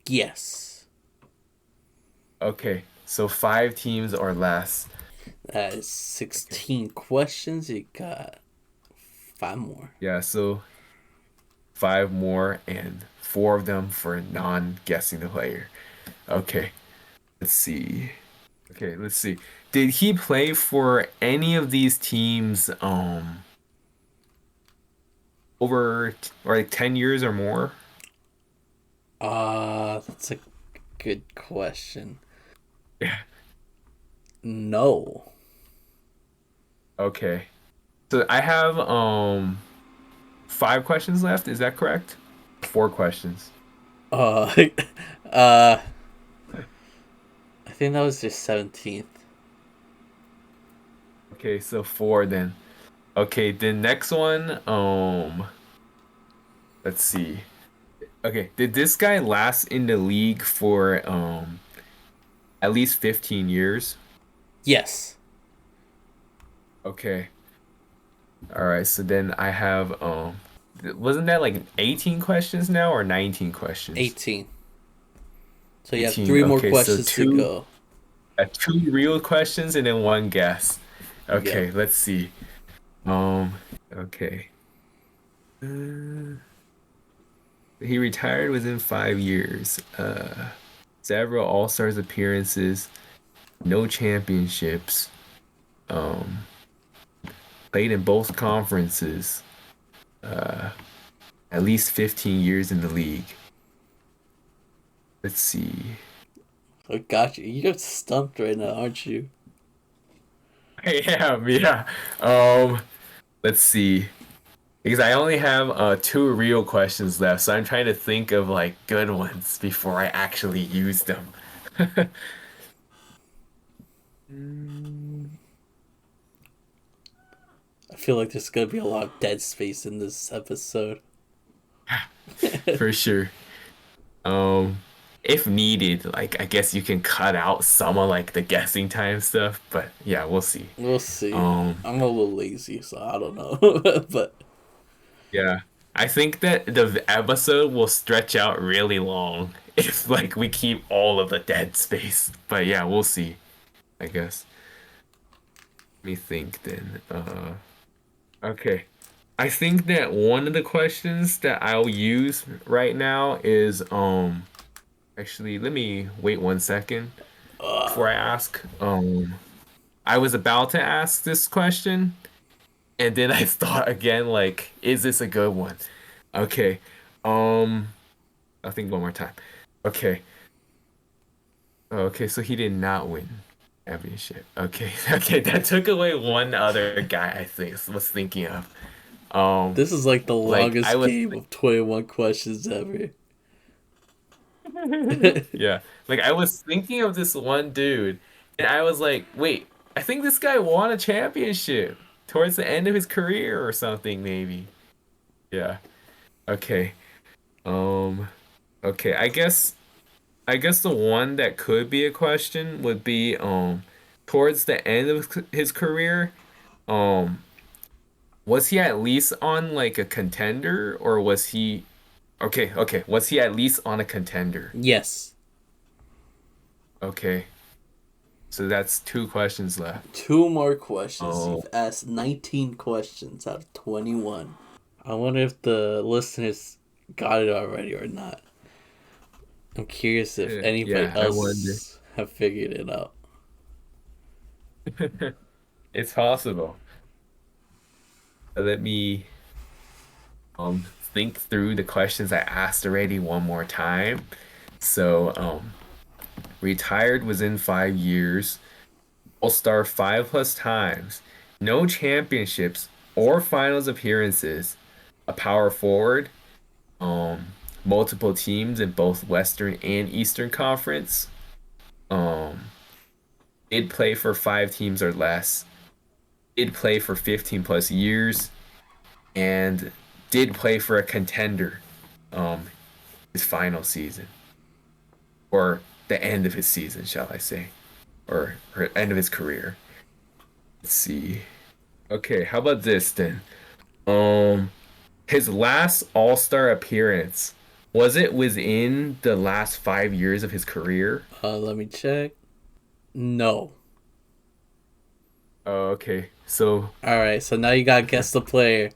Yes. Okay. So 5 teams or less. That is Okay. 16 questions. You got 5 more. Yeah, so 5 more and 4 of them for non-guessing the player. Okay. Let's see. Okay, let's see. Did he play for any of these teams? or like 10 years or more? That's a good question. Yeah. No. Okay. So I have five questions left. Is that correct? Four questions. Uh, uh, I think that was just 17th. Okay, so four then. Okay, the next one, let's see. Okay, did this guy last in the league for at least 15 years? Yes. Okay. All right, so then I have wasn't that like 18 questions now or 19 questions? 18. So you have 18. three more Okay, so questions to two go. two real questions and then one guess. Yep. Okay, let's see. Um, okay. He retired within 5 years. Several All-Stars appearances, no championships. Um, played in both conferences. At least 15 years in the league. Let's see. I got you. You're stumped right now, aren't you? I am, yeah. Um, let's see. Because I only have two real questions left, so I'm trying to think of like good ones before I actually use them. Mm, I feel like there's gonna be a lot of dead space in this episode. for sure. Um, if needed, like I guess you can cut out some of like the guessing time stuff, but yeah, we'll see. We'll see. Um, I'm a little lazy, so I don't know. But yeah. I think that the episode will stretch out really long if like we keep all of the dead space. But yeah, we'll see, I guess. Let me think then. Okay. I think that one of the questions that I'll use right now is actually let me wait 1 second uh, before I ask. I was about to ask this question and then I thought again like is this a good one? Okay. Um I think one more time. Okay. Okay, so he did not win championship. Okay. Okay, that took away one other guy I think was thinking of. Um this is like the like I longest was game of 21 questions ever. yeah. Like I was thinking of this one dude and I was like, wait, I think this guy won a championship towards the end of his career or something maybe. Yeah. Okay. Um okay, I guess the one that could be a question would be towards the end of his career, um was he at least on like a contender or was he okay, was he at least on a contender? Yes. Okay. So that's two questions left. Two more questions. Oh, You've asked 19 questions out of 21. I wonder if the listeners got it already or not. I'm curious if anybody yeah, I wonder. else have figured it out. It's possible. Let me think through the questions I asked already one more time. So, retired was in 5 years, All-Star five plus times, no championships or finals appearances, a power forward, um, multiple teams in both Western and Eastern Conference, um, did play for five teams or less, did play for 15 plus years, and did play for a contender, um, his final season, or the end of his season, shall I say, or end of his career. Let's see. Okay, how about this then? Um, his last All-Star appearance, was it within the last 5 years of his career? Let me check. No. Oh, okay. So, All right, so now you gotta guess the player.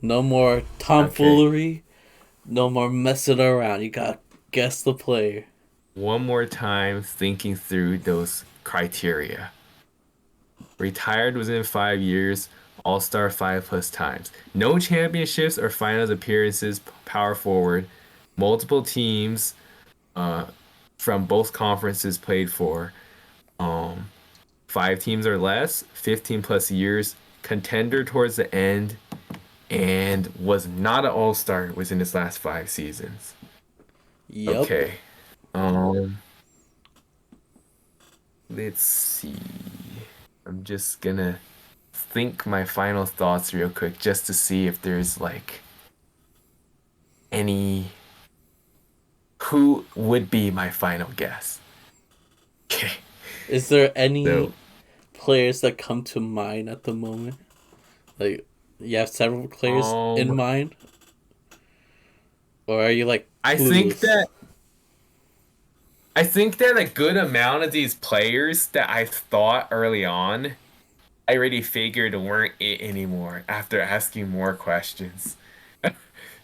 No more okay. tomfoolery. No more messing around. You gotta guess the player. One more time thinking through those criteria. Retired within 5 years, All-Star 5+ times. No championships or finals appearances, power forward. Multiple teams uh, from both conferences played for. Um, 5 teams or less, 15 plus years, contender towards the end, and was not an all-star within his last 5 seasons. Yep. Okay. Um, let's see. I'm just gonna think my final thoughts real quick just to see if there's like any who would be my final guess. Okay. Is there any So, players that come to mind at the moment? Like, you have several players in um, mind, or are you like I think clueless? that I think that a good amount of these players that I thought early on, I already figured weren't it anymore after asking more questions.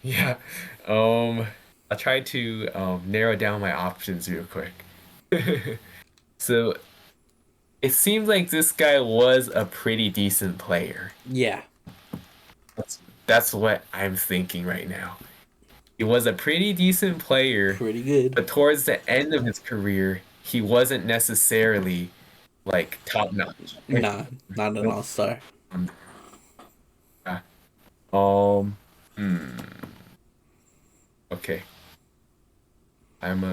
Yeah. Um, I'll try to narrow down my options real quick. So it seems like this guy was a pretty decent player. Yeah, That's that's what I'm thinking right now. He was a pretty decent player, pretty good. but towards the end of his career, he wasn't necessarily like top notch. Nah, not an Nope. all star. Yeah. Um, hmm. Okay. I'm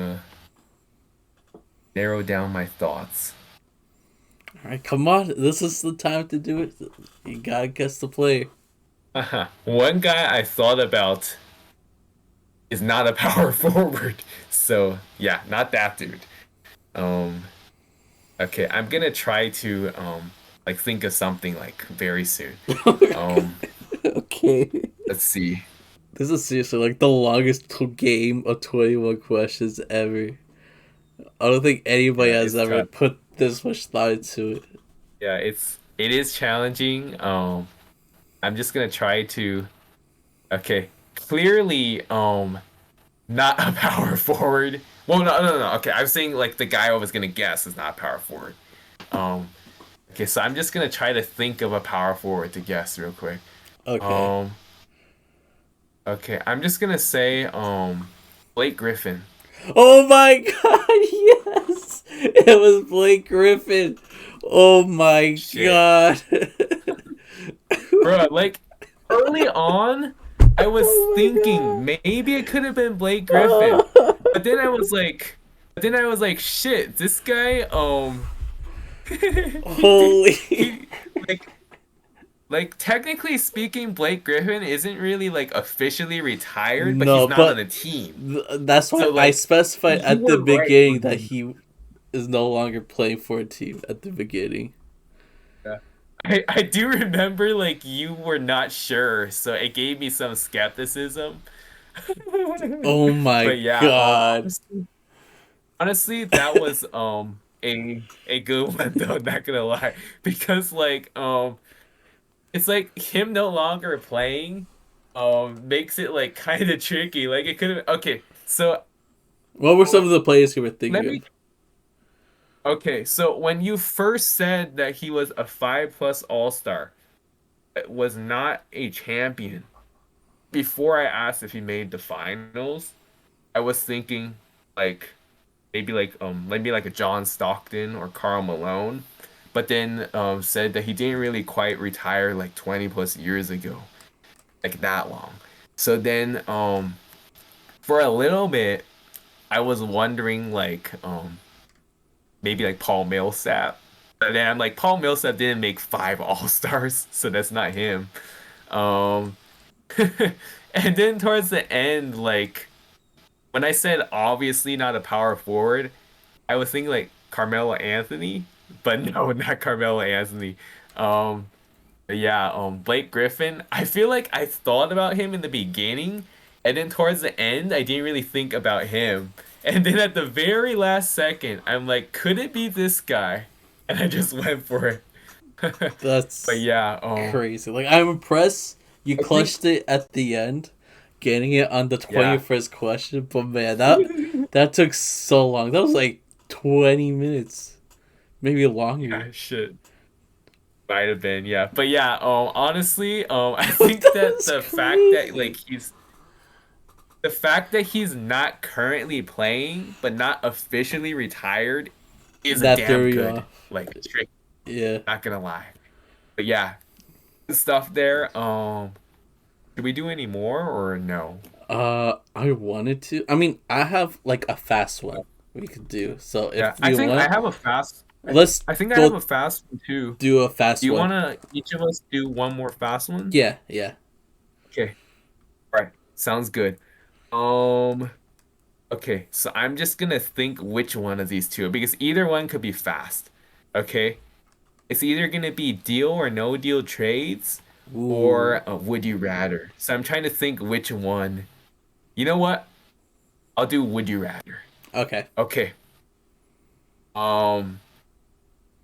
narrow down my thoughts. All right, come on. This is the time to do it. You gotta guess the player. One guy I thought about is not a power forward. So yeah, not that dude. Um, okay, I'm gonna try to like think of something like very soon. Um, Okay. let's see. This is seriously like the longest game of 21 questions ever. I don't think anybody Yeah, has it's ever tough. put this much thought into it. Yeah, it is challenging. I'm just gonna try to. Okay, clearly, not a power forward. Well, no. Okay, I was saying like the guy I was gonna guess is not a power forward. Um, okay, so I'm just gonna try to think of a power forward to guess real quick. Okay. Um, okay, I'm just gonna say Blake Griffin. Oh my god, yes! It was Blake Griffin. Oh my Shit, god. bro. Like early on, I was thinking Oh maybe it could have been Blake my Griffin, god. but then I was like, shit, this guy, Holy. he like technically speaking, Blake Griffin isn't really like officially retired, but he's No, not on but the team. that's why So I like specified you at the were right beginning with that him. he is no longer playing for a team at the beginning. Yeah. I do remember like you were not sure, so it gave me some skepticism. Oh my But yeah, god. honestly, that was a good one though, not gonna lie. Because like it's like him no longer playing makes it like kind of tricky. Like it could have okay, so What were some oh, of the players you were let thinking me of? okay, so when you first said that he was a 5+ all-star, was not a champion. Before I asked if he made the finals, I was thinking like maybe like a John Stockton or Karl Malone, but then said that he didn't really quite retire like 20 plus years ago, like that long. So then for a little bit I was wondering like maybe like Paul Millsap. But then I'm like Paul Millsap didn't make 5 All-Stars, so that's not him. Um and then towards the end like when I said obviously not a power forward, I was thinking like Carmelo Anthony, but no, not Carmelo Anthony. Um, but yeah, Blake Griffin. I feel like I thought about him in the beginning, and then towards the end, I didn't really think about him. And then at the very last second, I'm like, could it be this guy? And I just went for it. But That's yeah, crazy. Like, I'm impressed you I think clutched it at the end, getting it on the yeah. 21st question. But man, that took so long. That was like 20 minutes, maybe longer. Yeah, shit. Might have been, yeah. But yeah, honestly, I think That that is like crazy. the fact that he's not currently playing but not officially retired is a That damn threw you good off. like trick, Yeah. not gonna lie. But yeah, good stuff there. Should we do any more or no? I wanted to. I mean, I have like a fast one we could do. So Yeah, if I you think I want, have a fast let's I think I have go a fast one too. do a Do fast you one. wanna each of us do one more fast one? Yeah, yeah. Okay. All right. Sounds good. Um, okay, so I'm just gonna think which one of these two because either one could be fast. Okay? It's either gonna be deal or no deal trades Ooh. or would you rather. So I'm trying to think which one. You know what? I'll do would you rather. Okay. Okay. Um,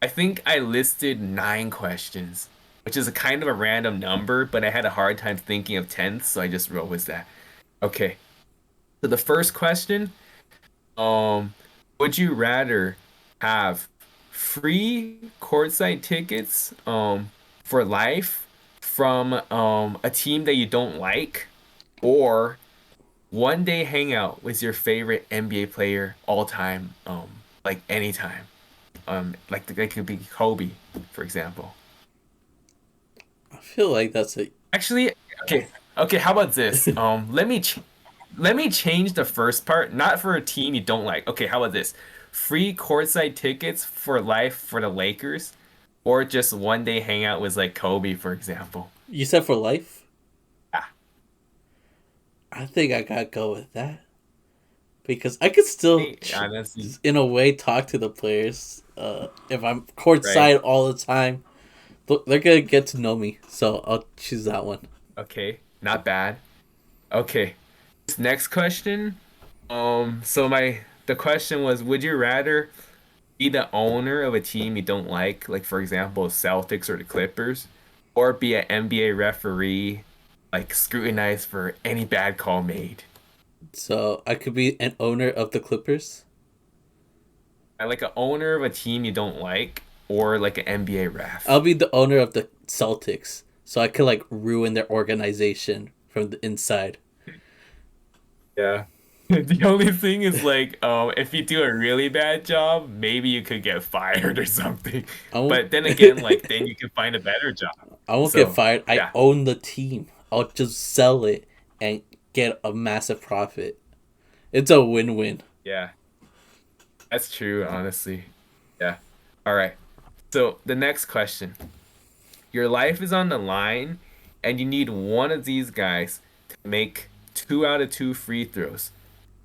I think I listed 9 questions, which is a kind of a random number, but I had a hard time thinking of tenths, so I just wrote with that. Okay. So the first question, um, would you rather have free courtside tickets for life from a team that you don't like, or one day hang out with your favorite NBA player all time, like anytime, like they could be Kobe, for example. I feel like that's a Actually, okay, okay. How about this? Let me change the first part. Not for a team you don't like. Okay, how about this? Free courtside tickets for life for the Lakers, or just one day hang out with like Kobe, for example. you said for life? Ah, I think I gotta go with that. Because I could still honestly, in a way talk to the players. If I'm right? courtside all the time, they're gonna get to know me. So I'll choose that one. Okay, not bad. Okay, this next question. So the question was, would you rather be the owner of a team you don't like for example, Celtics or the Clippers, or be an NBA referee, like scrutinized for any bad call made? So I could be an owner of the Clippers. I like an owner of a team you don't like, or like an NBA I'll ref. be the owner of the Celtics. So I could like ruin their organization from the inside. Yeah. The only thing is like, if you do a really bad job, maybe you could get fired or something. I won't. But then again, like then you can find a better job. I won't get So fired. I yeah, own the team. I'll just sell it and get a massive profit. It's a win-win. yeah, that's true, honestly. Yeah. All right. So the next question. Your life is on the line, and you need one of these guys to make 2 out of 2 free throws.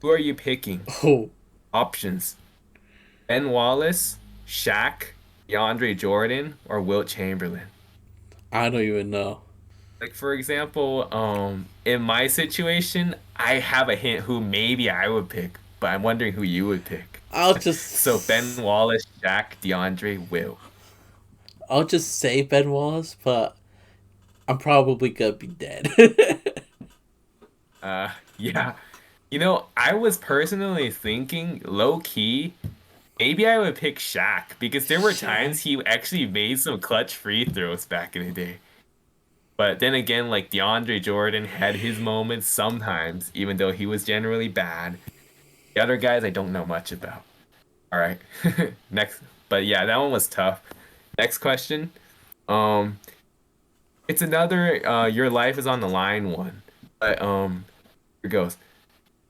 Who are you picking? Oh, Options: Ben Wallace, Shaq, DeAndre Jordan, or Wilt Chamberlain. I don't even know. Like for example, in my situation, I have a hint who maybe I would pick, but I'm wondering who you would pick. I'll So Ben just Wallace, Shaq, DeAndre, Will. I'll just say Ben Wallace, but I'm probably gonna be dead. Yeah. You know, I was personally thinking low key, maybe I would pick Shaq because there were Shaq. times he actually made some clutch free throws back in the day. But then again, like DeAndre Jordan had his moments sometimes, even though he was generally bad. The other guys I don't know much about. All right. Next, but yeah, that one was tough. Next question. Um, it's another your life is on the line one. But here goes.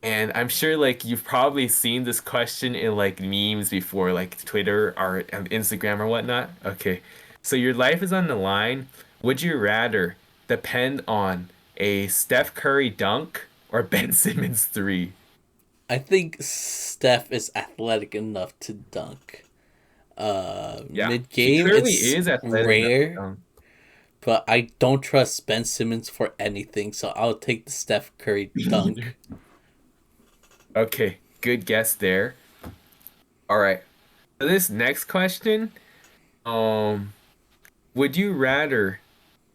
And I'm sure like you've probably seen this question in like memes before, like Twitter or Instagram or whatnot. Okay. So your life is on the line. Would you rather depend on a Steph Curry dunk or Ben Simmons three? I think Steph is athletic enough to dunk. Yeah, Mid he game, clearly it's is athletic enough to rare, dunk. but I don't trust Ben Simmons for anything, so I'll take the Steph Curry dunk. Okay, good guess there. All right. So this next question, um, would you rather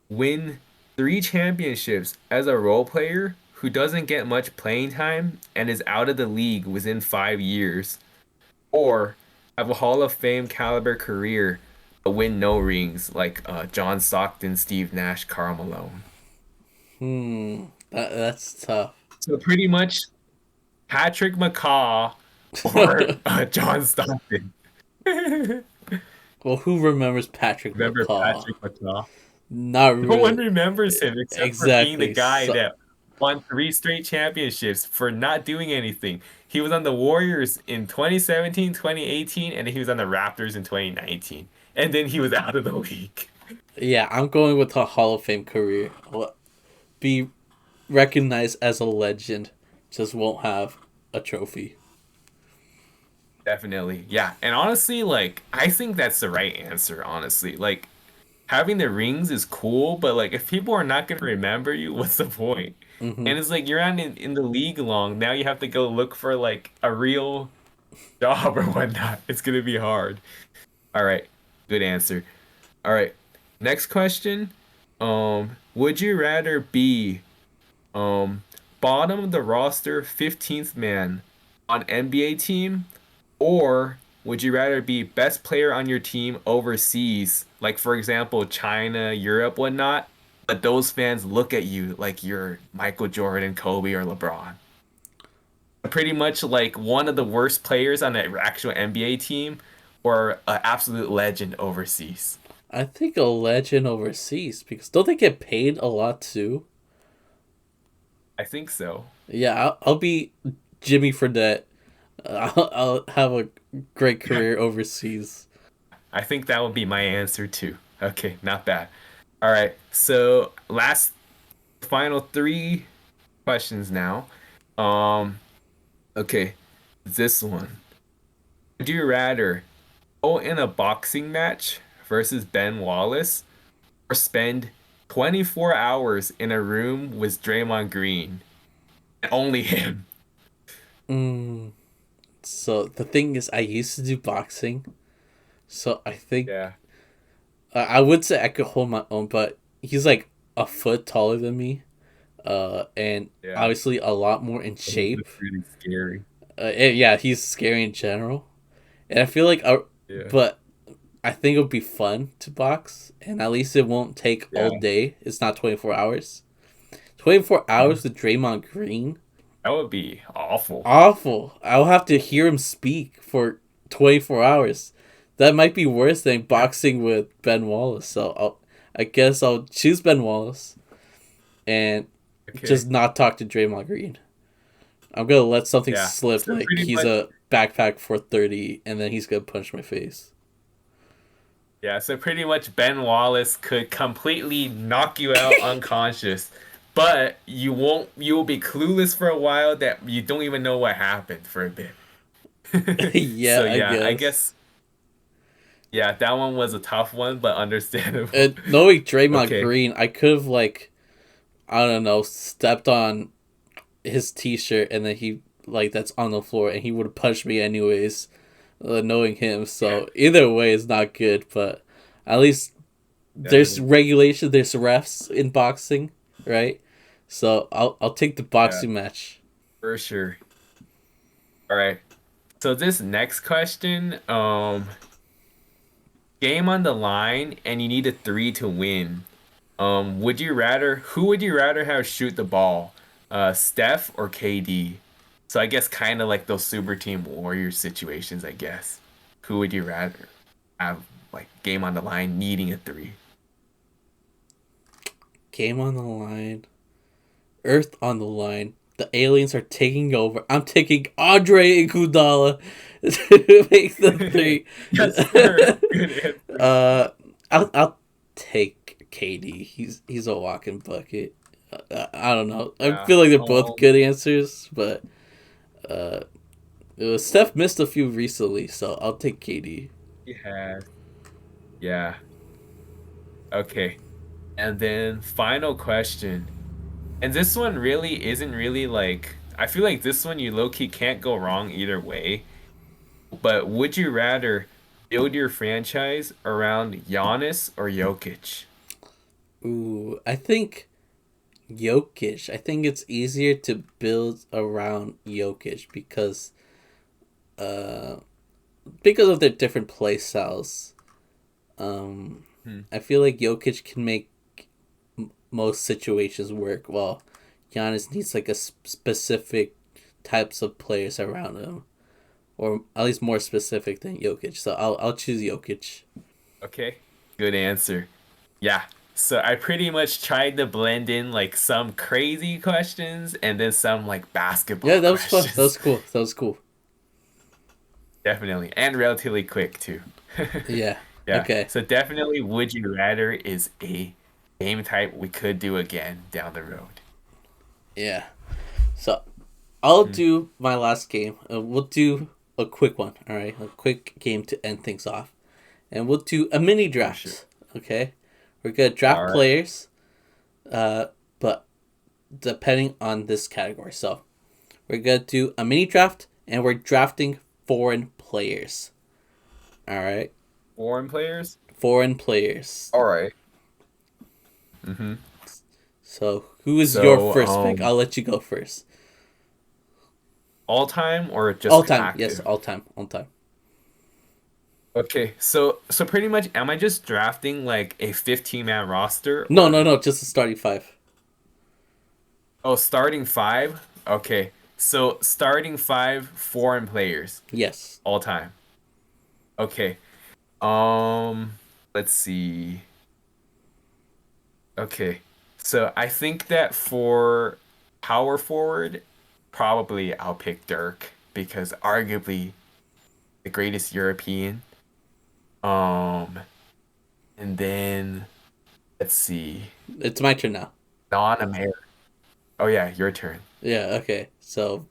win 3 championships as a role player who doesn't get much playing time and is out of the league within 5 years, or have a Hall of Fame caliber career win no rings like John Stockton, Steve Nash, Karl Malone. That's tough. So pretty much Patrick McCaw or John Stockton. Well, who remembers Patrick Remember McCaw? Patrick McCaw? Not No one really. remembers him except for being the Exactly. guy So, that won three straight championships for not doing anything. He was on the Warriors in 2017, 2018, and he was on the Raptors in 2019. And then he was out of the league. yeah, I'm going with a Hall of Fame career. Be recognized as a legend, just won't have a trophy. Definitely. Yeah. And honestly, like, I think that's the right answer, honestly. Like, having the rings is cool, but like if people are not gonna remember you, what's the point? Hmm. And it's like you're not in the league long. Now you have to go look for like a real job or whatnot. It's gonna be hard. All right, good answer. All right, next question. Would you rather be um bottom of the roster 15th man on NBA team, or would you rather be best player on your team overseas, like for example, China, Europe, whatnot, but those fans look at you like you're Michael Jordan, Kobe, or LeBron? Pretty much like one of the worst players on the actual NBA team, or an absolute legend overseas. I think a legend overseas because don't they get paid a lot too? I think so. Yeah, I'll be Jimmy Fredette. I'll have a great career overseas. I think that would be my answer too. Okay, not bad. All right, so last final three questions now. Um, okay, this one. Would you rather go in a boxing match versus Ben Wallace or spend 24 hours in a room with Draymond Green? And only him. Mm, so the thing is, I used to do boxing, so I think Yeah, I would say I could hold my own, but he's like a foot taller than me, and yeah. obviously a lot more in shape. That's really scary. Yeah, he's scary in general, and I feel like, Yeah, but I think it would be fun to box, and at least it won't take all yeah. day. It's not 24 hours. 24 hours Mhm. with Draymond Green, That would be awful. awful. I'll have to hear him speak for 24 hours. That might be worse than Yeah. boxing with Ben Wallace. I guess I'll choose Ben Wallace and Okay. just not talk to Draymond Green. I'm gonna let something Yeah. slip So like pretty he's much, a backpack for 30, and then he's gonna punch my face. yeah, so pretty much Ben Wallace could completely knock you out unconscious, but you will be clueless for a while that you don't even know what happened for a bit. Yeah, So I yeah, I guess. guess yeah, that one was a tough one, but understandable. And knowing Draymond Okay. Green, I could have like, I don't know, stepped on his t-shirt and then he like that's on the floor and he would have punched me anyways, knowing him. Yeah, So either way is not good, but at least there's definitely. regulation, there's refs in boxing, right? So I'll take the Yeah, boxing match. for sure. All right. So this next question, game on the line and you need a three to win. Who would you rather have shoot the ball? Steph or KD? So I guess kind of like those super team warrior situations, I guess. Who would you rather have like game on the line needing a three? Game on the line, Earth on the line. The aliens are taking over. I'm taking Andre Iguodala to make the three. Yes, sir. Good answer. uh, I'll take KD. He's a walking bucket. I don't know. I Yeah. feel like they're both good answers, but uh, Steph missed a few recently, so I'll take KD. He has. Yeah. Okay. And then final question. And this one really isn't really like I feel like this one you low key can't go wrong either way. But would you rather build your franchise around Giannis or Jokic? Ooh, I think Jokic. I think it's easier to build around Jokic uh because of their different play styles. Hmm. I feel like Jokic can make most situations work. Well, Giannis needs like a specific types of players around him, or at least more specific than Jokic. So I'll choose Jokic. Okay, good answer. Yeah. So I pretty much tried to blend in like some crazy questions and then some like Yeah, basketball that was fun. That questions. was cool. That was cool. Definitely. And relatively quick too. Yeah. Yeah. Okay. So definitely Would You Rather is a game type we could do again down the road. Yeah. So I'll Hmm. do my last game. We'll do a quick one. All right, a quick game to end things off, and we'll do a mini For sure. draft. Okay, we're gonna All draft right. players, but depending on this category. So we're gonna do a mini draft, and we're drafting foreign players. All right, Foreign players? foreign players. All right. Mm-hmm. So who is your So, first pick? I'll let you go first. all time or All just time, yes, active? all time, all time. Okay, so pretty much, am I just drafting like a 15-man roster No, no, or no, just a starting five. oh, starting five? Okay, so starting five foreign players Yes, all time. Okay, um, let's see. Okay, so I think that for power forward, probably I'll pick Dirk because arguably the greatest European. Um, and then let's see, it's my turn now. non-American. Oh yeah, your turn. Yeah, okay. So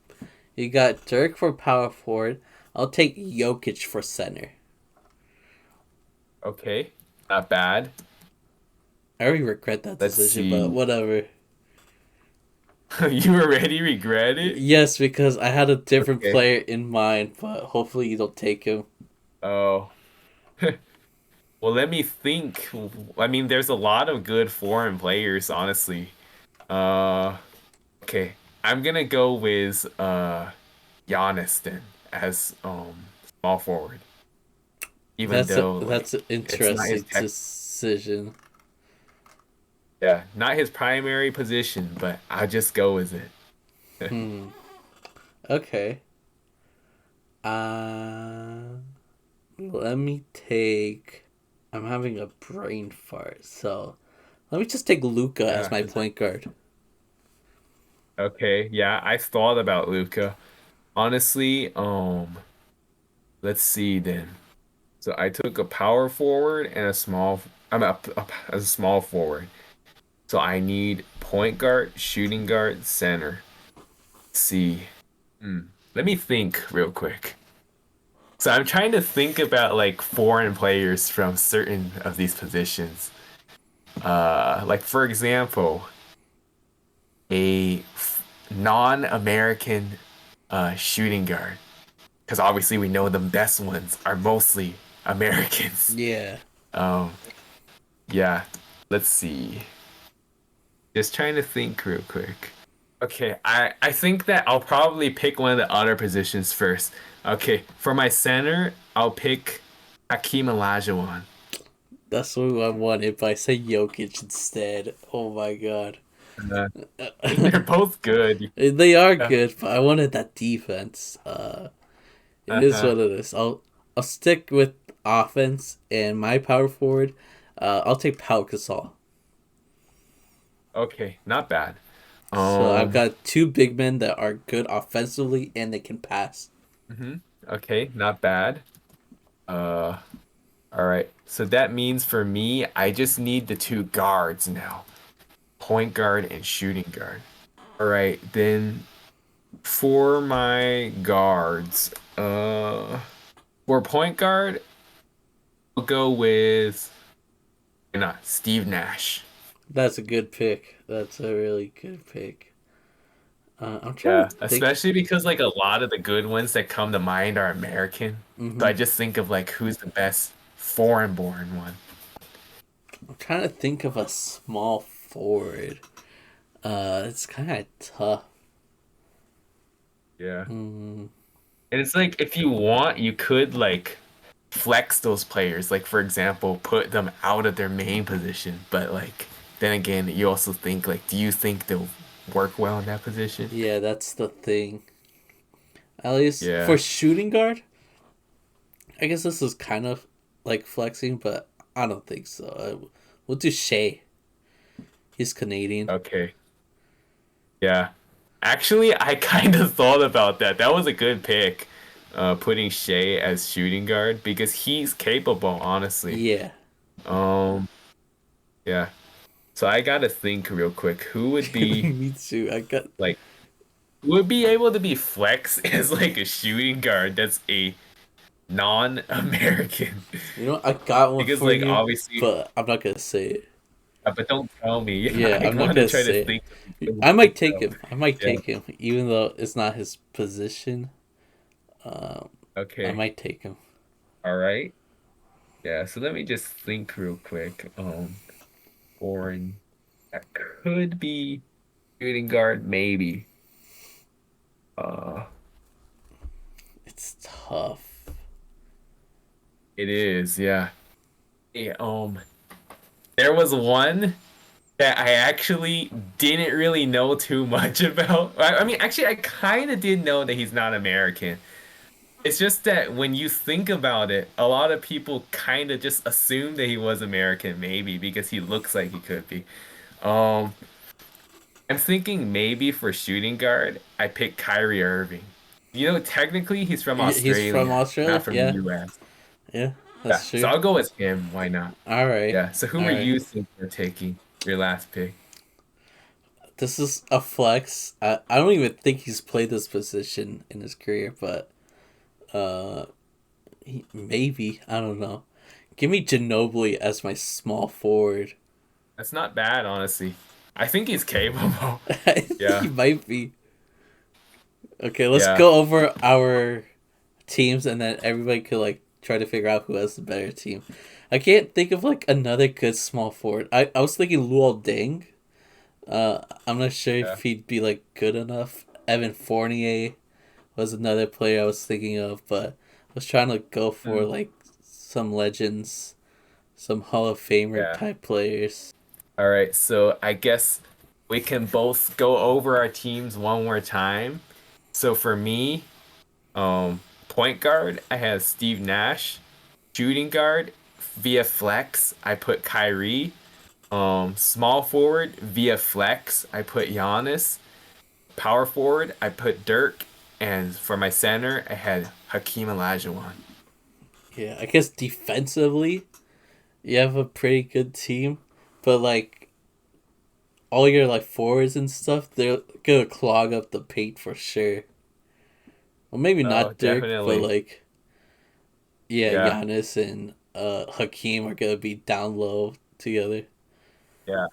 you got Dirk for power forward. I'll take Jokic for center. Okay, not bad. I already regret that Let's decision, but see. whatever. You already regret it? Yes, because I had a different Okay. player in mind, but hopefully you don't take him. Oh, well, let me think. I mean, there's a lot of good foreign players, honestly. Uh, okay. I'm gonna go with Giannis then as small forward, even though like That's an it's not his interesting tech. decision. Yeah, not his primary position, but I'll just go with it. Hmm. Okay. Uh, let me take. I'm having a brain fart, so let me just take Luca as Yeah. my point guard. Okay. Yeah, I thought about Luca. Honestly, let's see then. So I took a power forward and a small. I'm a small forward. So I need point guard, shooting guard, center. Let's see. Hmm. Let me think real quick. So I'm trying to think about like foreign players from certain of these positions. Like for example, non-American shooting guard. Because obviously we know the best ones are mostly Americans. Yeah. Um, yeah. Let's see. Just trying to think real quick. Okay, I think that I'll probably pick one of the other positions first. Okay, for my center, I'll pick Hakeem Olajuwon. That's what I wanted, but I say Jokic instead. Oh my god. Uh, they're both good. They are Yeah. good, but I wanted that defense. It is Uh-huh. what it is. I'll stick with offense and my power forward. I'll take Pau Gasol. Okay, not bad. So I've Um, got two big men that are good offensively and they can pass. mhm. Okay, not bad. Uh, all right. So that means for me, I just need the two guards now. Point guard and shooting guard. All right, then for my guards, for point guard, I'll go with not Steve Nash. That's a good pick. That's a really good pick. I'm trying Yeah, to think. especially because like a lot of the good ones that come to mind are American. So I Hmm. just think of like who's the best foreign-born one. I'm trying to think of a small forward. It's kind of tough. Yeah. Mm, And it's like if you want, you could like flex those players. Like for example, put them out of their main position. But like then again, you also think like, do you think they'll work well in that position? Yeah, that's the thing. At least for Yeah. shooting guard, I guess this is kind of like flexing, but I don't think so. We'll do Shea. He's Canadian. Okay. Yeah. Actually, I kind of thought about that. That was a good pick. Putting Shea as shooting guard because he's capable, honestly. Yeah. Um, yeah. So I gotta think real quick. Who would be Me too. I got. like would be able to be flex as like a shooting guard that's a non-American? You know, I got one Because for like you, obviously, but I'm not gonna say it. but don't tell me. Yeah, I I'm not want to gonna try to say think it. of I people. might take him. I might Yeah. take him, even though it's not his position. Um, I Okay. might take him. All right. Yeah. So let me just think real quick. Foreign that could be shooting guard, maybe. Uh, It's tough. it is. Yeah. Yeah. There was one that I actually didn't really know too much about. I mean, actually, I kind of did know that he's not American. It's just that when you think about it, a lot of people kind of just assume that he was American, maybe because he looks like he could be. Um, I'm thinking maybe for shooting guard, I pick Kyrie Irving. You know, technically he's from He's from Australia, Australia. not from the Yeah, US. yeah, Yeah, that's so true. I'll go with him. Why not? All right, Yeah. So who all are right. you thinking of taking your last pick? This is a flex. I don't even think he's played this position in his career, but uh, maybe I don't know. Give me Ginobili as my small forward. That's not bad, honestly. I think he's capable. I think he Yeah. might be. Okay, let's Yeah. go over our teams, and then everybody could like try to figure out who has the better team. I can't think of like another good small forward. I was thinking Luol Deng. I'm not sure Yeah. if he'd be like good enough. Evan Fournier was another player I was thinking of, but I was trying to go for Hmm. like some legends, some Hall of Famer Yeah. type players. All right. So I guess we can both go over our teams one more time. So for me, point guard, I have Steve Nash. Shooting guard, via flex, I put Kyrie. Small forward, via flex, I put Giannis. Power forward, I put Dirk. And for my center, I had Hakeem Olajuwon. Yeah, I guess defensively, you have a pretty good team, but like all your like forwards and stuff, they're gonna clog up the paint for sure. Well, maybe Oh, not Dirk, but definitely. like yeah, Yeah, Giannis and Hakeem are gonna be down low together. yeah.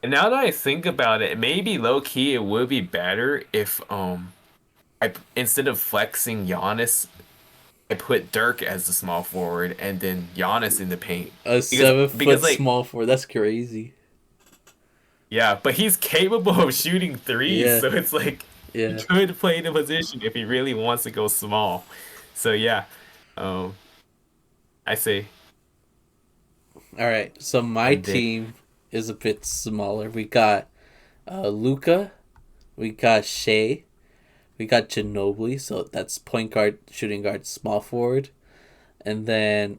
And now that I think about it, maybe low key it would be better if I instead of flexing Giannis, I put Dirk as the small forward and then Giannis in the paint. A Because 7 foot because like small forward, that's crazy. yeah, but he's capable of shooting threes, Yeah, so it's like he yeah. could play the position if he really wants to go small. So yeah, um, I say All right, so my and then team is a bit smaller. We got Luca, we got Shea, we got Ginobili, so that's point guard, shooting guard, small forward, and then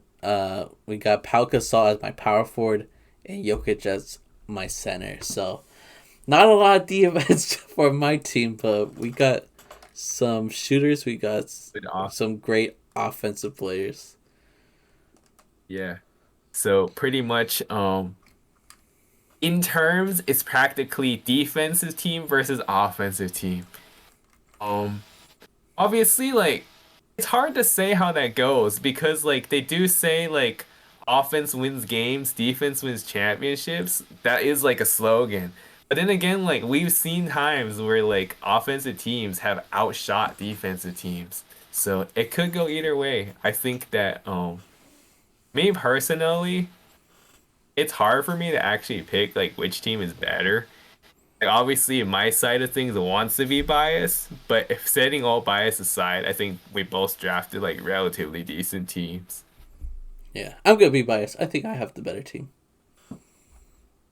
we got Pau Gasol as my power forward, and Jokic as my center. So not a lot of defense for my team, but we got some shooters. We got with off, some great offensive players. yeah. So pretty much, in terms, it's practically defensive team versus offensive team. Um, Obviously, like it's hard to say how that goes because like they do say like offense wins games, defense wins championships. That is like a slogan. But then again, like we've seen times where like offensive teams have outshot defensive teams. So it could go either way. I think that me personally, it's hard for me to actually pick like which team is better. Like, obviously, my side of things wants to be biased, but if setting all bias aside, I think we both drafted like relatively decent teams. Yeah, I'm gonna be biased. I think I have the better team.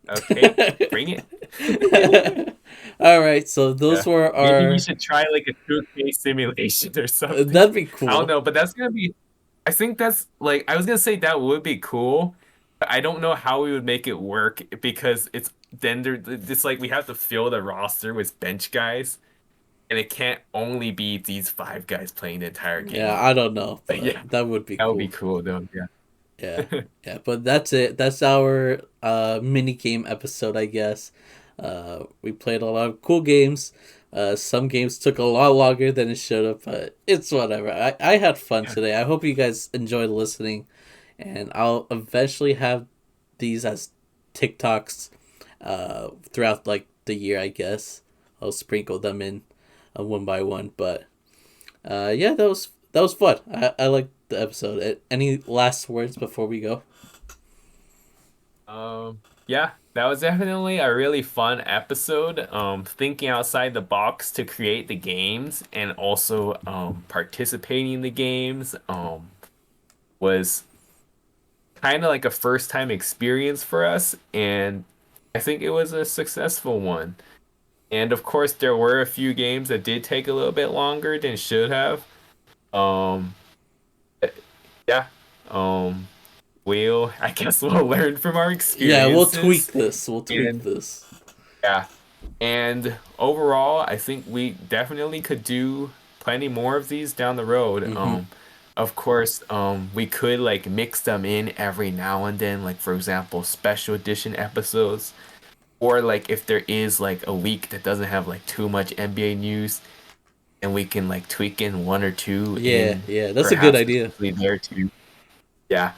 Okay, bring it. All right, so those Yeah. were Maybe we our. should try like a 2K simulation or something. That'd be I don't cool. know, but that's gonna be. I think that's like I was gonna say that would be cool, but I don't know how we would make it work because it's then there. It's like we have to fill the roster with bench guys, and it can't only be these five guys playing the entire Yeah, game. I don't know, But but yeah, that would be that would be cool. cool though. Yeah, Yeah. yeah, but that's it. That's our mini game episode, I guess. We played a lot of cool games. Some games took a lot longer than it should have, but it's whatever. I had fun Yeah. today. I hope you guys enjoyed listening, and I'll eventually have these as TikToks throughout like the year, I guess. I'll sprinkle them in one by one, but yeah, that was fun. I liked the episode. Any last words before we go? Yeah, that was definitely a really fun episode. Thinking outside the box to create the games and also participating in the games was kind of like a first time experience for us, and I think it was a successful one. And of course, there were a few games that did take a little bit longer than should have. Um, yeah. Um, I guess we'll learn from our Yeah, we'll experiences. tweak this. We'll tweak And this. yeah. And overall, I think we definitely could do plenty more of these down the road. Mm-hmm. Of course, we could like mix them in every now and then, like for example, special edition episodes, or like if there is like a week that doesn't have like too much NBA news, and we can like tweak in one or two Yeah, in yeah, that's a good perhaps idea. specifically there too. Yeah.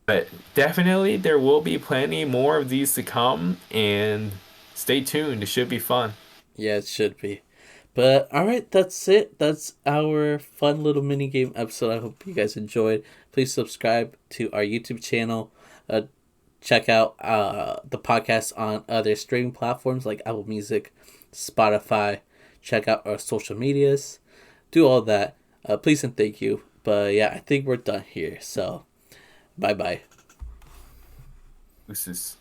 But definitely there will be plenty more of these to come, and stay tuned. It should be fun. Yeah, it should be. But all right, that's it. That's our fun little mini game episode. I hope you guys enjoyed. Please subscribe to our YouTube channel. Uh, check out the podcast on other streaming platforms like Apple Music, Spotify. Check out our social medias. Do all that. Please and thank you. But yeah, I think we're done here. So bye bye. This is